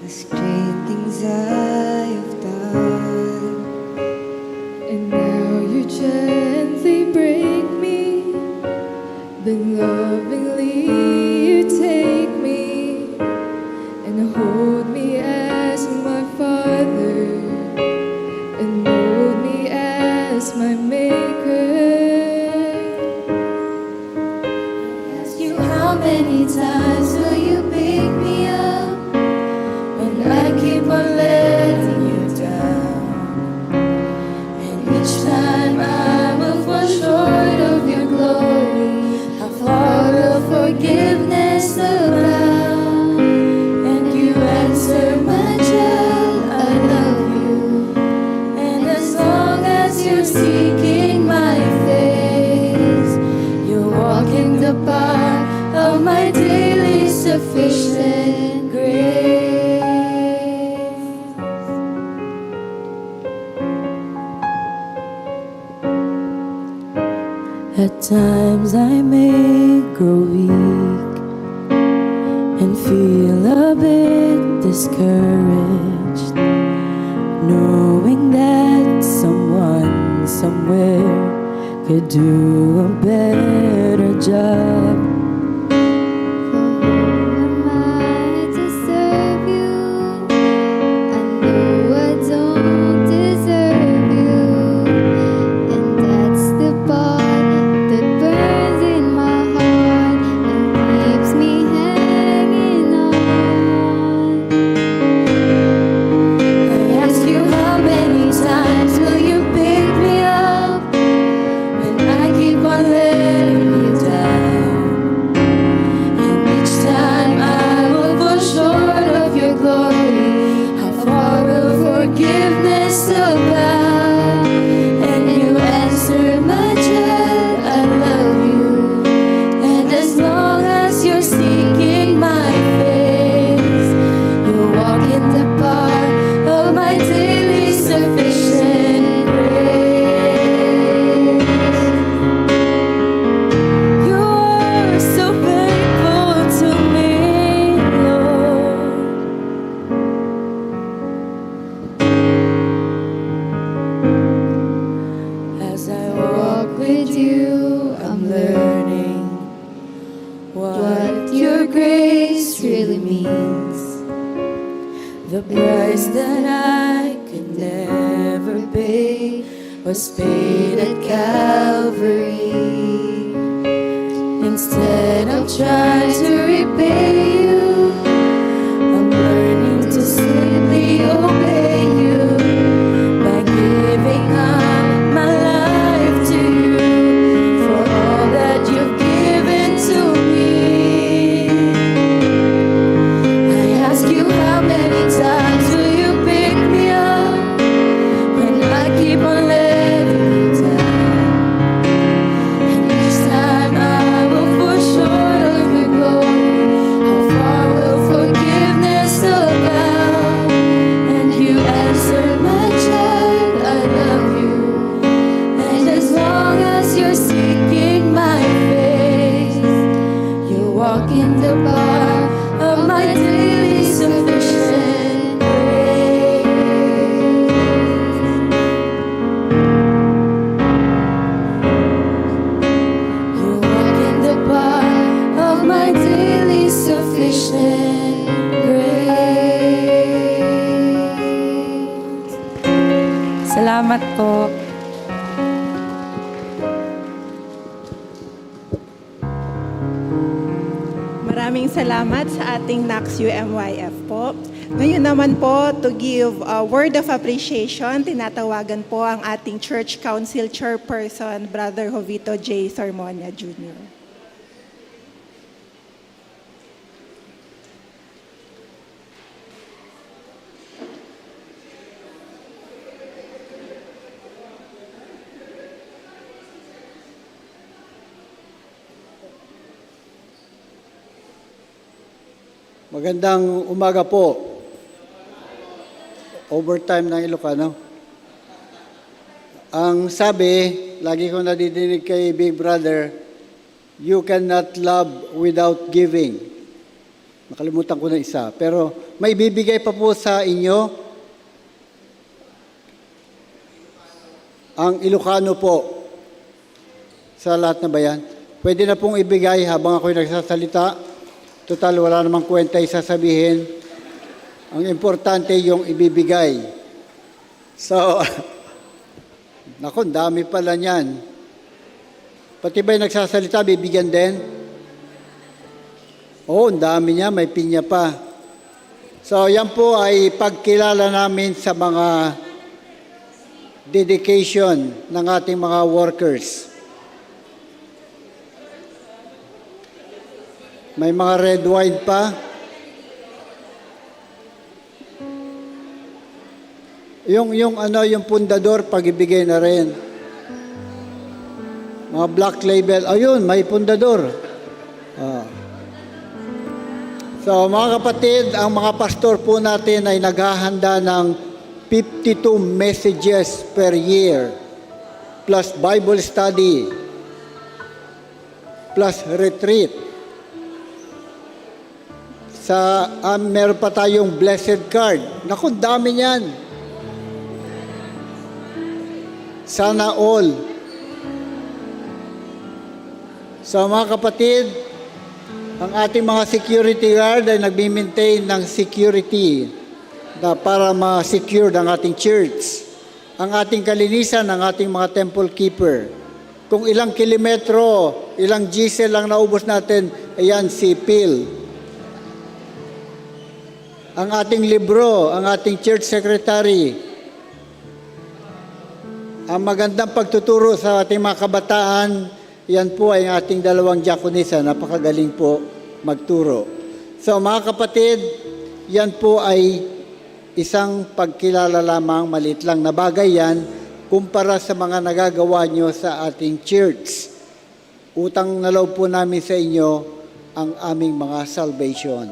as great things I have done. Times I may grow weak and feel a bit discouraged, knowing that someone somewhere could do a better job. Am I to serve you? I know I don't deserve you, and that's the part that burns in my heart and keeps me hanging on. I ask you, how many times will you pick me up when I keep on letting you down? And each time I will fall short of your glory, how far will forgiveness abound? And you answer, my child, I love you. And as long as you're seeking my face, you'll walk in the park of my daily sufficient grace. You are so faithful to me, Lord. As I walk with you, I'm learning what your grace really means. The price that I could never pay was paid at Calvary. Instead of trying to repay you, I'm learning to simply obey you by giving up my life to you for all that you've given to me. I ask you, how many times will you pick me up when I keep on letting you down? And each time I will fall short of your glory, how far will forgiveness abound? And you answer, my child, I love you. And as long as you're seeking my face, you walk in the bar of my daily sufficient grace. You walk in the bar of my daily sufficient grace. Salamat po. Maraming salamat sa ating NACS UMYF po. Ngayon naman po, to give a word of appreciation, tinatawagan po ang ating Church Council Chairperson, Brother Jovito J. Sarmonia Jr. Magandang umaga po. Overtime ng Ilocano. Ang sabi, lagi ko nadidinig kay Big Brother, you cannot love without giving. Nakalimutan ko na isa. Pero may bibigay pa po sa inyo ang Ilocano po sa lahat na bayan. Pwede na pong ibigay habang ako'y nagsasalita. Total, wala namang kwenta sasabihin. Ang importante yung ibibigay. So, naku, dami pala niyan. Pati ba'y nagsasalita, bibigyan din? Oo, ang dami niya, may pinya pa. So, yan po ay pagkilala namin sa mga dedication ng ating mga workers. May mga red wine pa. Yung pundador, pag-ibigay na rin. Mga black label, ayun, may pundador. So mga kapatid, ang mga pastor po natin ay naghahanda ng 52 messages per year, plus Bible study, plus retreat. Meron pa tayong blessed card. Naku, dami niyan. Sana all. So mga kapatid, ang ating mga security guard ay nagmi-maintain ng security na para ma-secure ang ating church. Ang ating kalinisan, ang ating mga temple keeper. Kung ilang kilometro, ilang GC lang naubos natin, ayan si Phil. Ang ating libro, ang ating church secretary. Ang magandang pagtuturo sa ating mga kabataan, yan po ay ating dalawang diakonisa, napakagaling po magturo. So mga kapatid, yan po ay isang pagkilala lamang, maliit lang na bagay yan, kumpara sa mga nagagawa nyo sa ating church. Utang na loob po namin sa inyo ang aming mga salvation.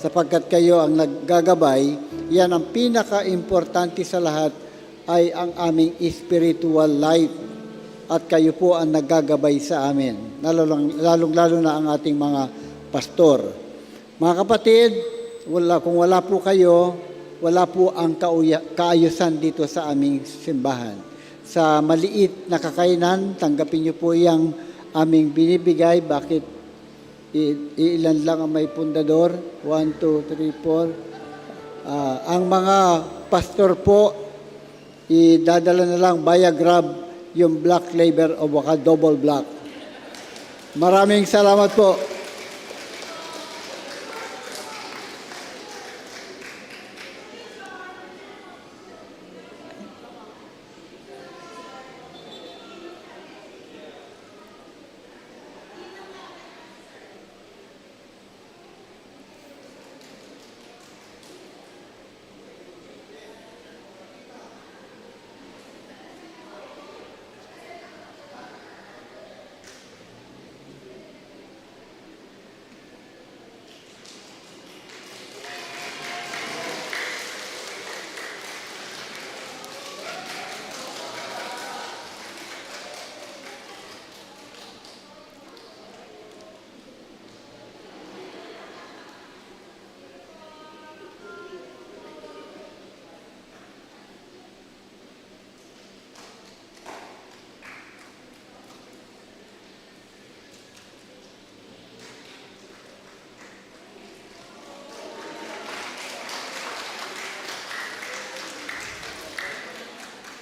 Sapagkat kayo ang naggagabay, yan ang pinaka-importante sa lahat ay ang aming spiritual life. At kayo po ang naggagabay sa amin, lalong-lalo na ang ating mga pastor. Mga kapatid, kung wala po kayo, wala po ang kaayusan dito sa aming simbahan. Sa maliit na kakainan, tanggapin niyo po yung aming binibigay. Bakit ilan lang ang may pundador? 1, 2, 3, 4. Ang mga pastor po, idadala na lang via Grab yung black label o baka double black. Maraming salamat po.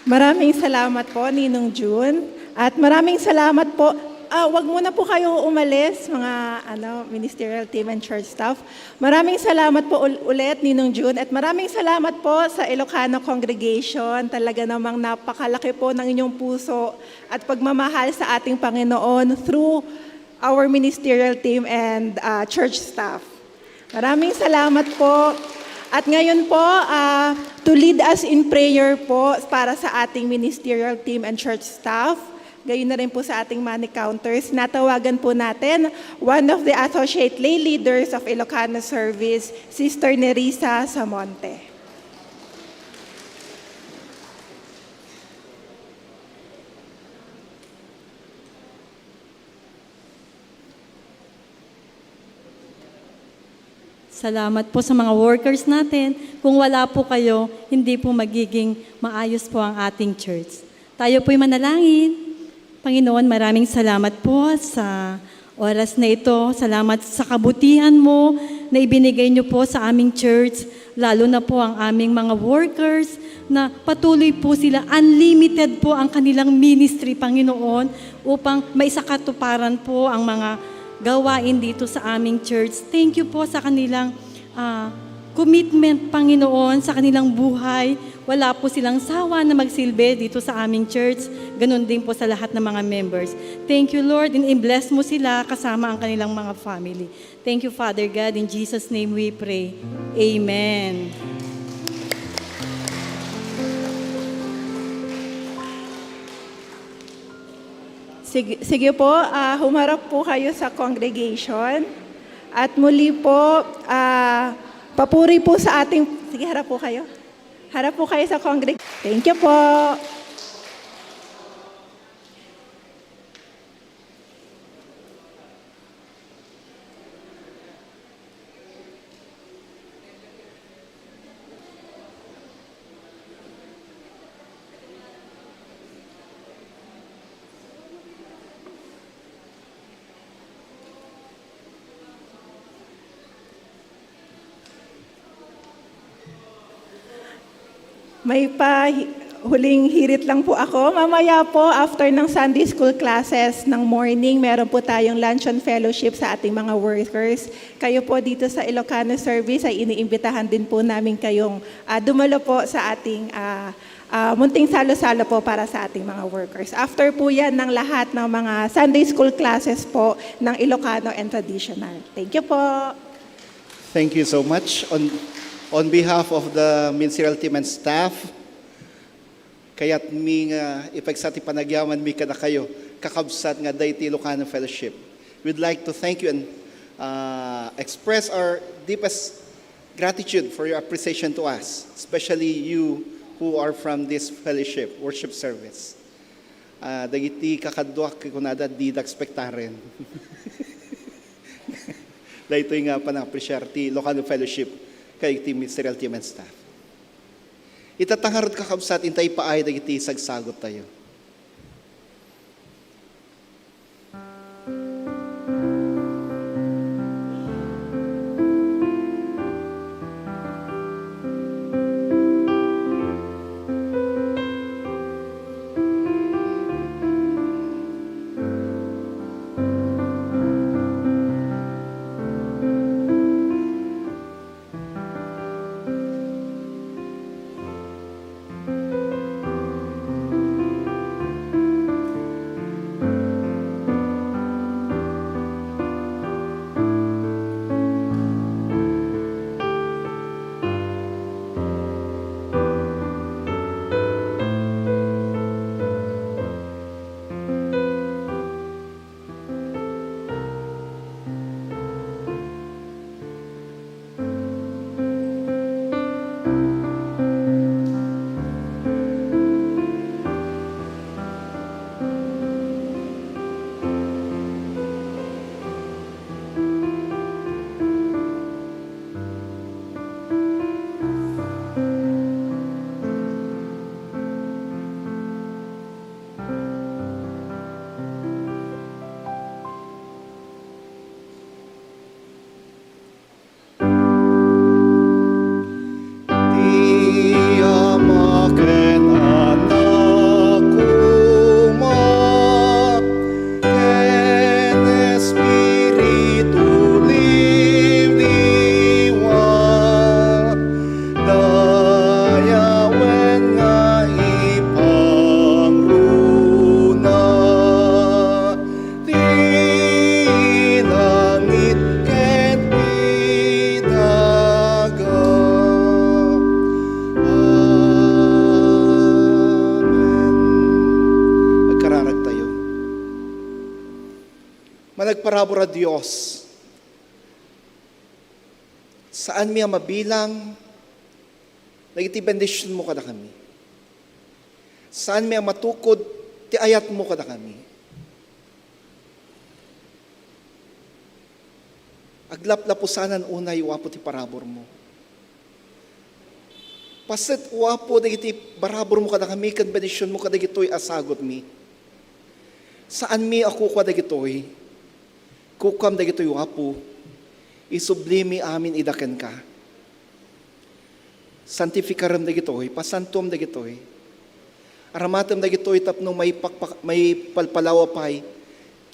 Maraming salamat po, Ninong June. At maraming salamat po. Wag muna po kayo umalis, mga ministerial team and church staff. Maraming salamat po ulit, Ninong June. At maraming salamat po sa Ilocano Congregation. Talaga namang napakalaki po ng inyong puso at pagmamahal sa ating Panginoon through our ministerial team and church staff. Maraming salamat po. At ngayon po, to lead us in prayer po para sa ating ministerial team and church staff, gayon na rin po sa ating money counters, natawagan po natin one of the associate lay leaders of Ilocano Service, Sister Nerissa Samonte. Salamat po sa mga workers natin. Kung wala po kayo, hindi po magiging maayos po ang ating church. Tayo po'y manalangin. Panginoon, maraming salamat po sa oras na ito. Salamat sa kabutihan mo na ibinigay niyo po sa aming church, lalo na po ang aming mga workers na patuloy po sila, unlimited po ang kanilang ministry, Panginoon, upang maisakatuparan po ang mga gawain dito sa aming church. Thank you po sa kanilang commitment, Panginoon, sa kanilang buhay. Wala po silang sawa na magsilbi dito sa aming church. Ganon din po sa lahat ng mga members. Thank you, Lord, and i-bless mo sila kasama ang kanilang mga family. Thank you, Father God. In Jesus' name we pray. Amen. Sige po, humarap po kayo sa congregation. At muli po, papuri po sa ating... Sige, harap po kayo. Harap po kayo sa congregation. Thank you po. May huling hirit lang po ako. Mamaya po, after ng Sunday School classes ng morning, meron po tayong luncheon fellowship sa ating mga workers. Kayo po dito sa Ilocano Service ay iniimbitahan din po namin kayong dumalo po sa ating munting salo-salo po para sa ating mga workers. After po yan ng lahat ng mga Sunday School classes po ng Ilocano and Traditional. Thank you po. Thank you so much. On behalf of the ministerial team and staff, kaya't mi nga ipagsati panagyaman mi kada kayo kakabsat nga dayti Ilocano Fellowship. We'd like to thank you and express our deepest gratitude for your appreciation to us, especially you who are from this fellowship, worship service. Dagiti kakadwak kunada di expectaren. Dahito nga panang-appreciate ti Ilocano Fellowship kay ti ministerial team and staff. Itatangarod kakabsat intay paay dagiti sagsagot tayo. Managparabor a Diyos, saan miya mabilang, nagiti bendisyon mo kada kami. Saan miya matukod, ti ayat mo kada kami. Aglap-lapusanan unay, wapo ti parabor mo. Pasit wapo, nagiti barabor mo kada kami, kan bendisyon mo kada gito'y asagot mi. Saan mi ako kada gito'y, kukam dagitoy wapo, isublimi amin idaken ka. Santifikaram dagitoy, pasantom dagitoy. Aramatam dagitoy tapno may palpalawapay,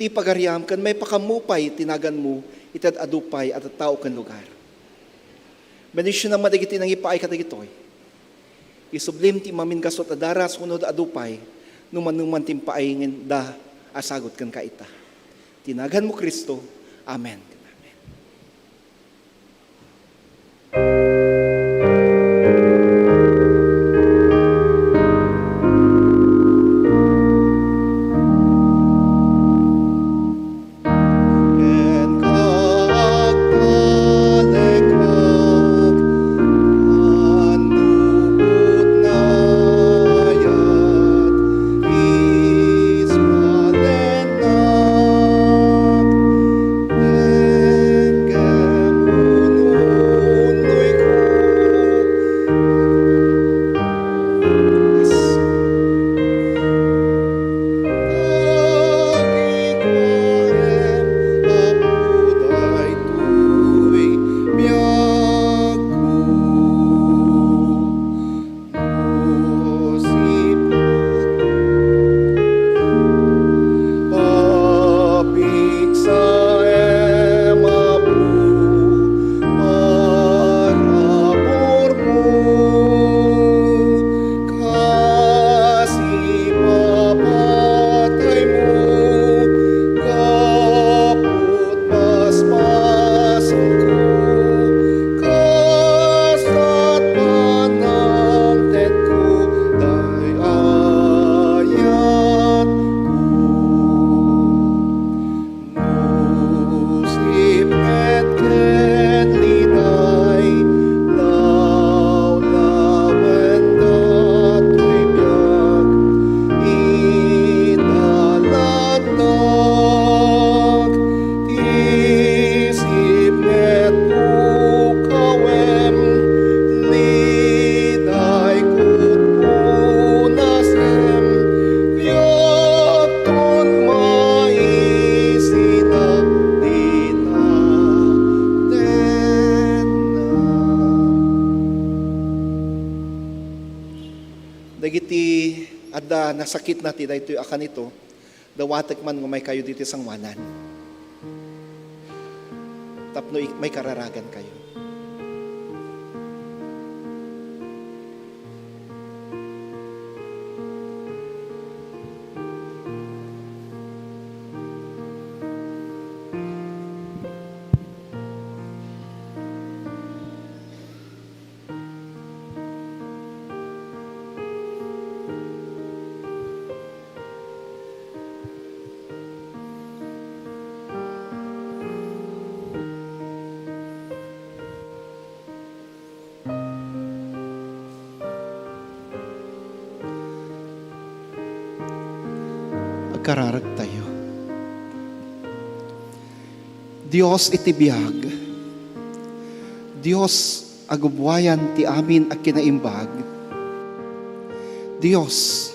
ti pagaryam kan may pakamupay tinagan mo, itad adupay at tao kan lugar. Benisyon naman dagiti nang ipaay ka dagitoy. Isublim ti mamin gasot adaras hunod adupay, numan timpaay da asagot kan kaita. Tinagan mo Kristo. Amen. Amen. Dagiti adda nasakit na ti daytoy akan ito, dawatek man nga may kayo dito sang wanan. Tapno may kararagan kayo. Kararag tayo. Dios itibiyag. Dios agubwayan ti amin at kinaimbag. Dios,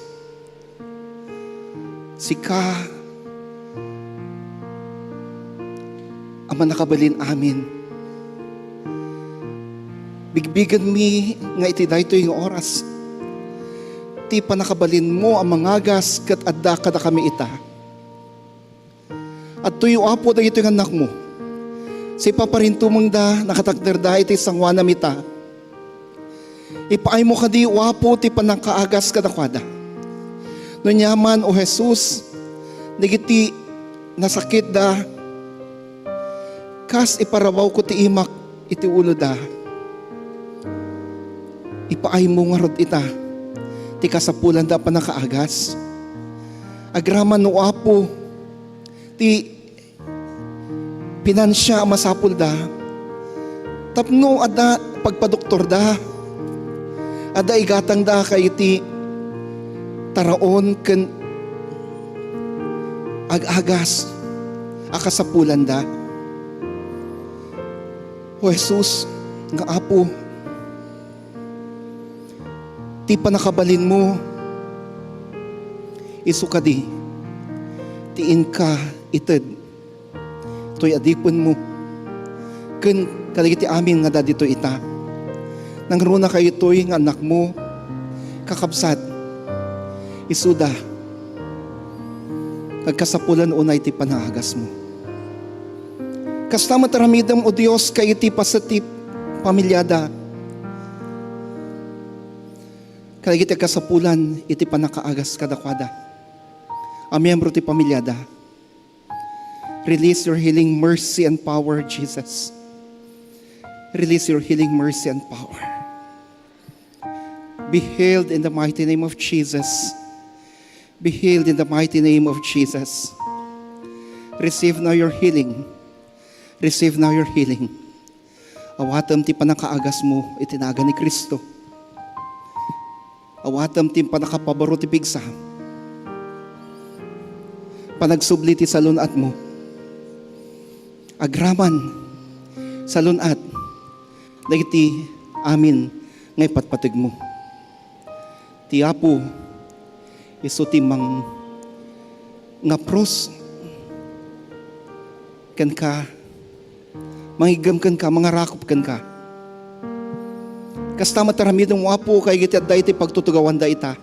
sika ama nakabalin amin. Bigbigan mi nga iti daytoy nga oras. Ti panakabalin mo ang mangagas kat adda kada kami ita. At tuyo apo da ito yung anak mo. Si paparintumang da nakatakder da iti sangwana mita. Ipaay mo kadi wapo ti panakaagas kada kwada. Nunyaman o Jesus, nagiti nasakit da. Kas iparabaw ko ti imak iti ulo da. Ipaay mo nga rod ita. Ti kasapulan da pa nakaagas. Agraman no apo, ti pinansya masapul da. Tapno ada pagpadoktor da. Ada igatang da kay ti taraon ken agagas akasapulan da. O Jesus, nga apo, ti panakabalin mo, isukadi, tiin ka ited, to'y adipon mo, ken kaligiti amin nga dadito ita, nang runa kayo to'y nga anak mo, kakabsat, isuda, kagkasapulan unay ti panahagas mo. Kasta mataramidam o Diyos kayo ti pasatip pamilyada, kalagiti kasapulan, iti panakaagas kadakwada. Ang miyembro ti pamilyada. Release your healing mercy and power, Jesus. Release your healing mercy and power. Be healed in the mighty name of Jesus. Be healed in the mighty name of Jesus. Receive now your healing. Receive now your healing. Awatam ti panakaagas mo, itinaga ni Kristo. Awatam ti panakapabaro ti pigsa. Panagsubli ti salunat mo. Agraman salunat. Dagiti amin ngay patpatig mo. Ti apo iso ti mang nga pros ken ka mangigam ken ka mangarakop ken ka. Kasta mataramidong wapo kay giti adda iti pagtutugawan da ita.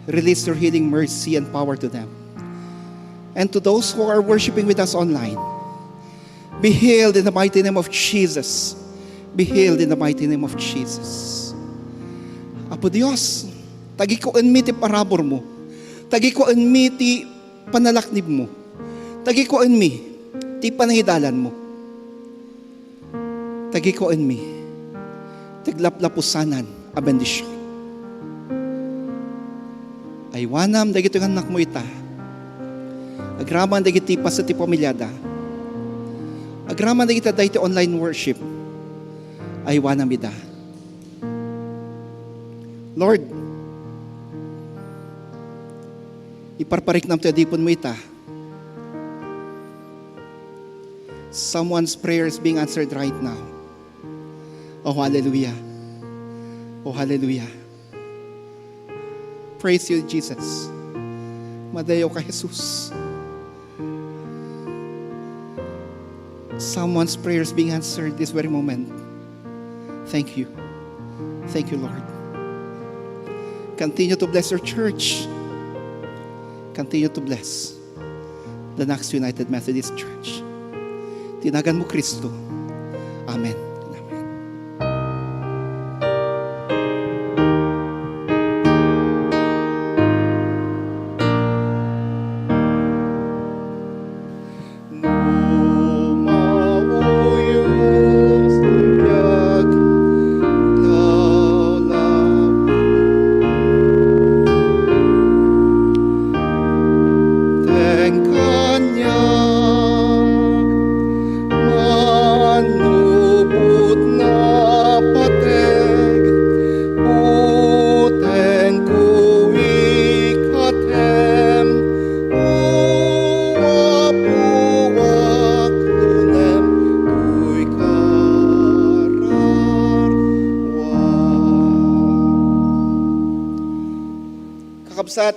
Release your healing mercy and power to them. And to those who are worshiping with us online, be healed in the mighty name of Jesus. Be healed in the mighty name of Jesus. Apo Dios, tagi ko mi ti parabor mo. Tagi ko mi ti panalaknib mo. Tagi ko mi ti panahidalan mo. Tagi ko mi tiglaplapusanan a bendisyon. Ay wanam dagito nga anak mo ita. Agraman dagiti pa sa ti pamilyada. Agraman dagiti dagiti online worship. Ay wanam ida. Lord, iparparik nam ti adipon mo ita. Someone's prayer is being answered right now. Oh, hallelujah. Oh, hallelujah. Praise you, Jesus. Madayo ka, Jesus. Someone's prayer is being answered this very moment. Thank you. Thank you, Lord. Continue to bless your church. Continue to bless the Knox United Methodist Church. Tinagan mo Kristo. Amen. Amen. Lumauyos tiyag, lalaw. Teng kanyang manubot na pateg, uteng kuwik atem, uwap-uwak lunem kuy kararwa. Kakabsat,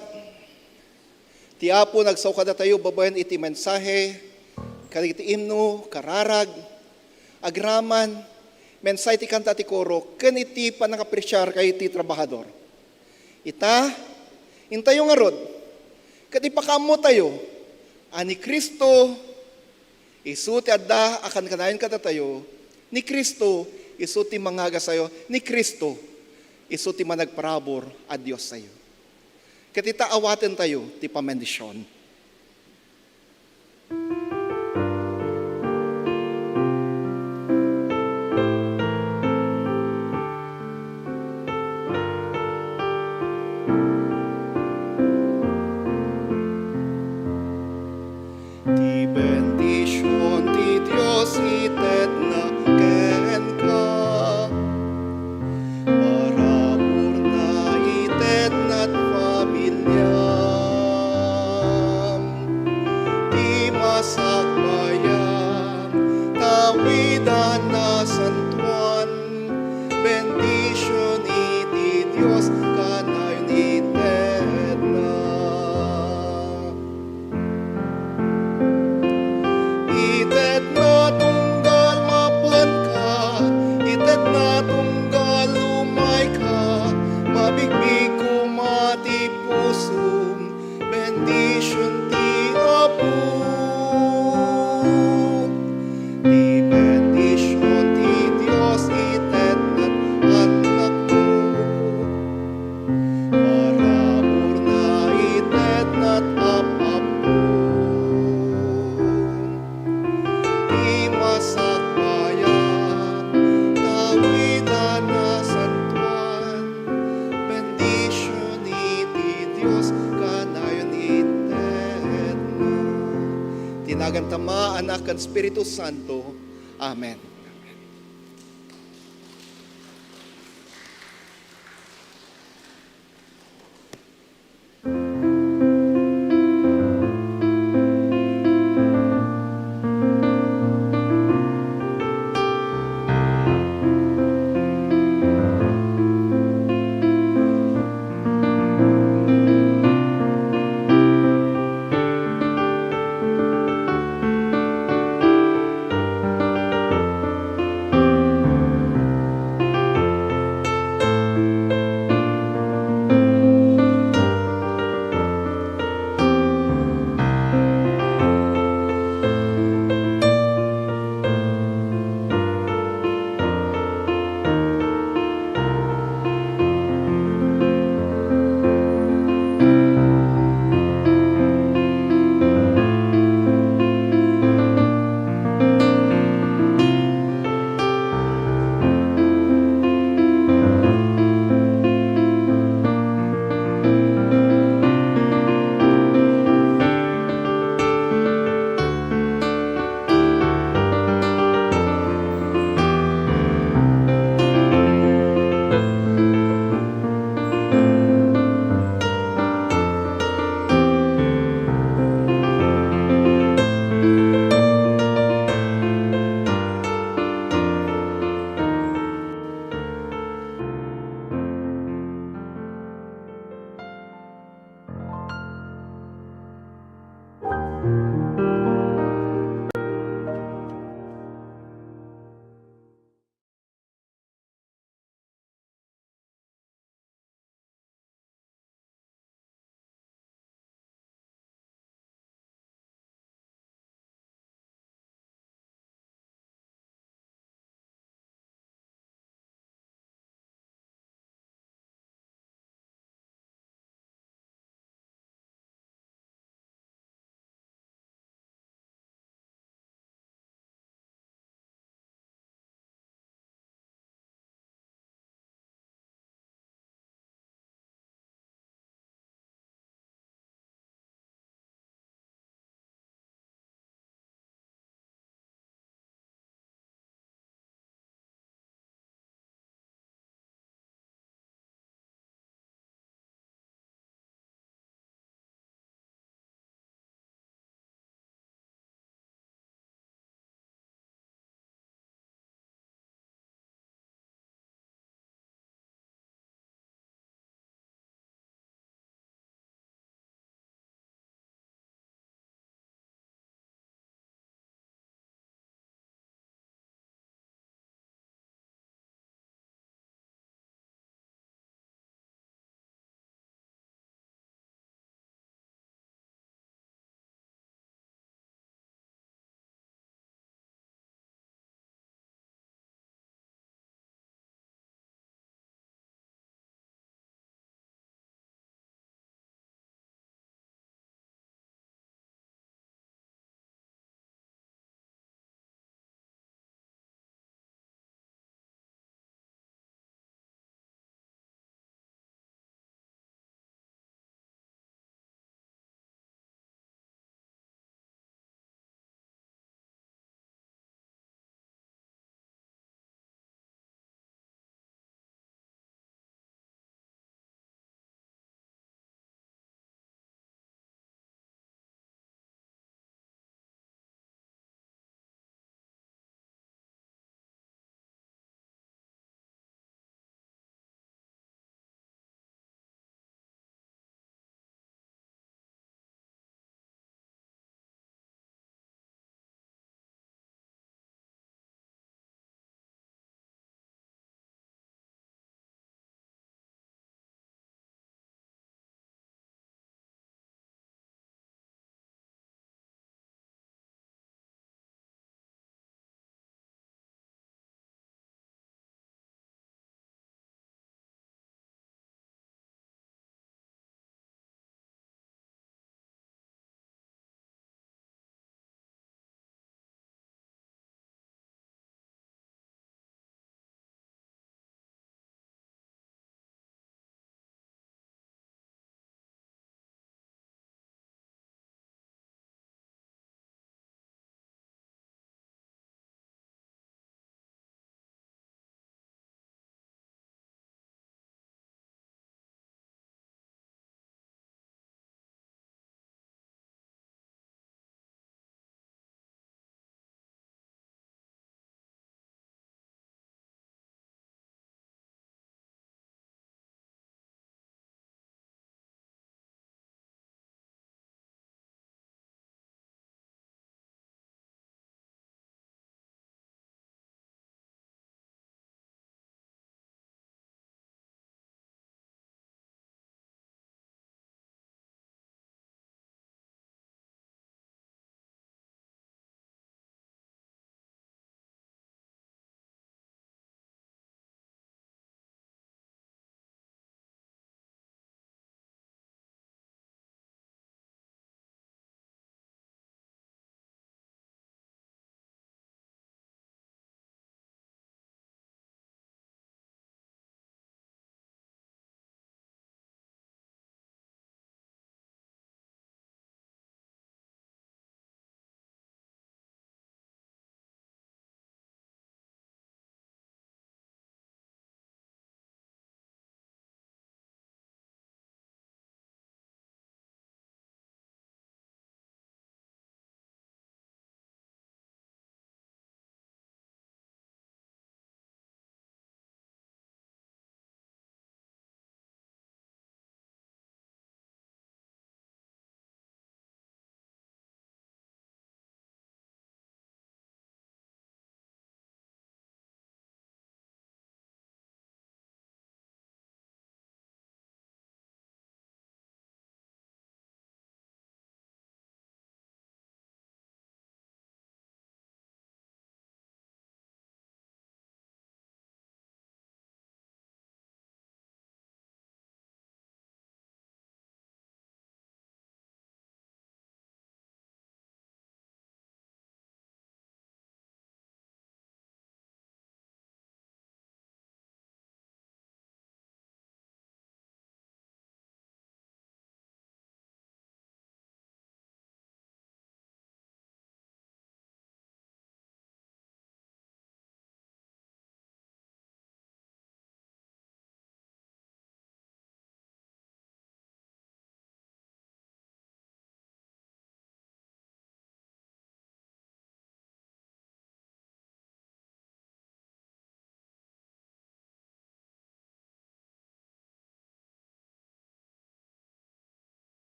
ti Apo nagsaukada tayo babayan iti mensahe, iti imno, kararag, agraman, mensahe ti kanta ti koro, ken iti panakapresyar kay iti trabahador. Ita, intayo nga rod, kat ipakamo tayo, ani Kristo, isu ti adda akan kanayon kata tayo, ni Kristo, isu ti mangaga sayo, ni Kristo, isu ti managparabor a Dios sayo. Katita awaten tayo, ti pamendisyon. Ti bendisyon ti Dios itet na ken ka, parabor na itet na't pamilyam, ti masagbayan, tawidan na santuan, bendisyon iti Dios kanayon itet na. Itet na tunggal maplan ka, itet na tunggal lumay ka, mabigbig kumati pusong, bendisyon ti Apo. Ti bendisyon ti Dios itet na't anak mo, parabor na itet na't apap mo. Di masakbayan, tawidan na santuan, bendisyon iti Dios kanayon itet mo. Tinagan Tama, Anak, kan Espiritu Santo. Amen.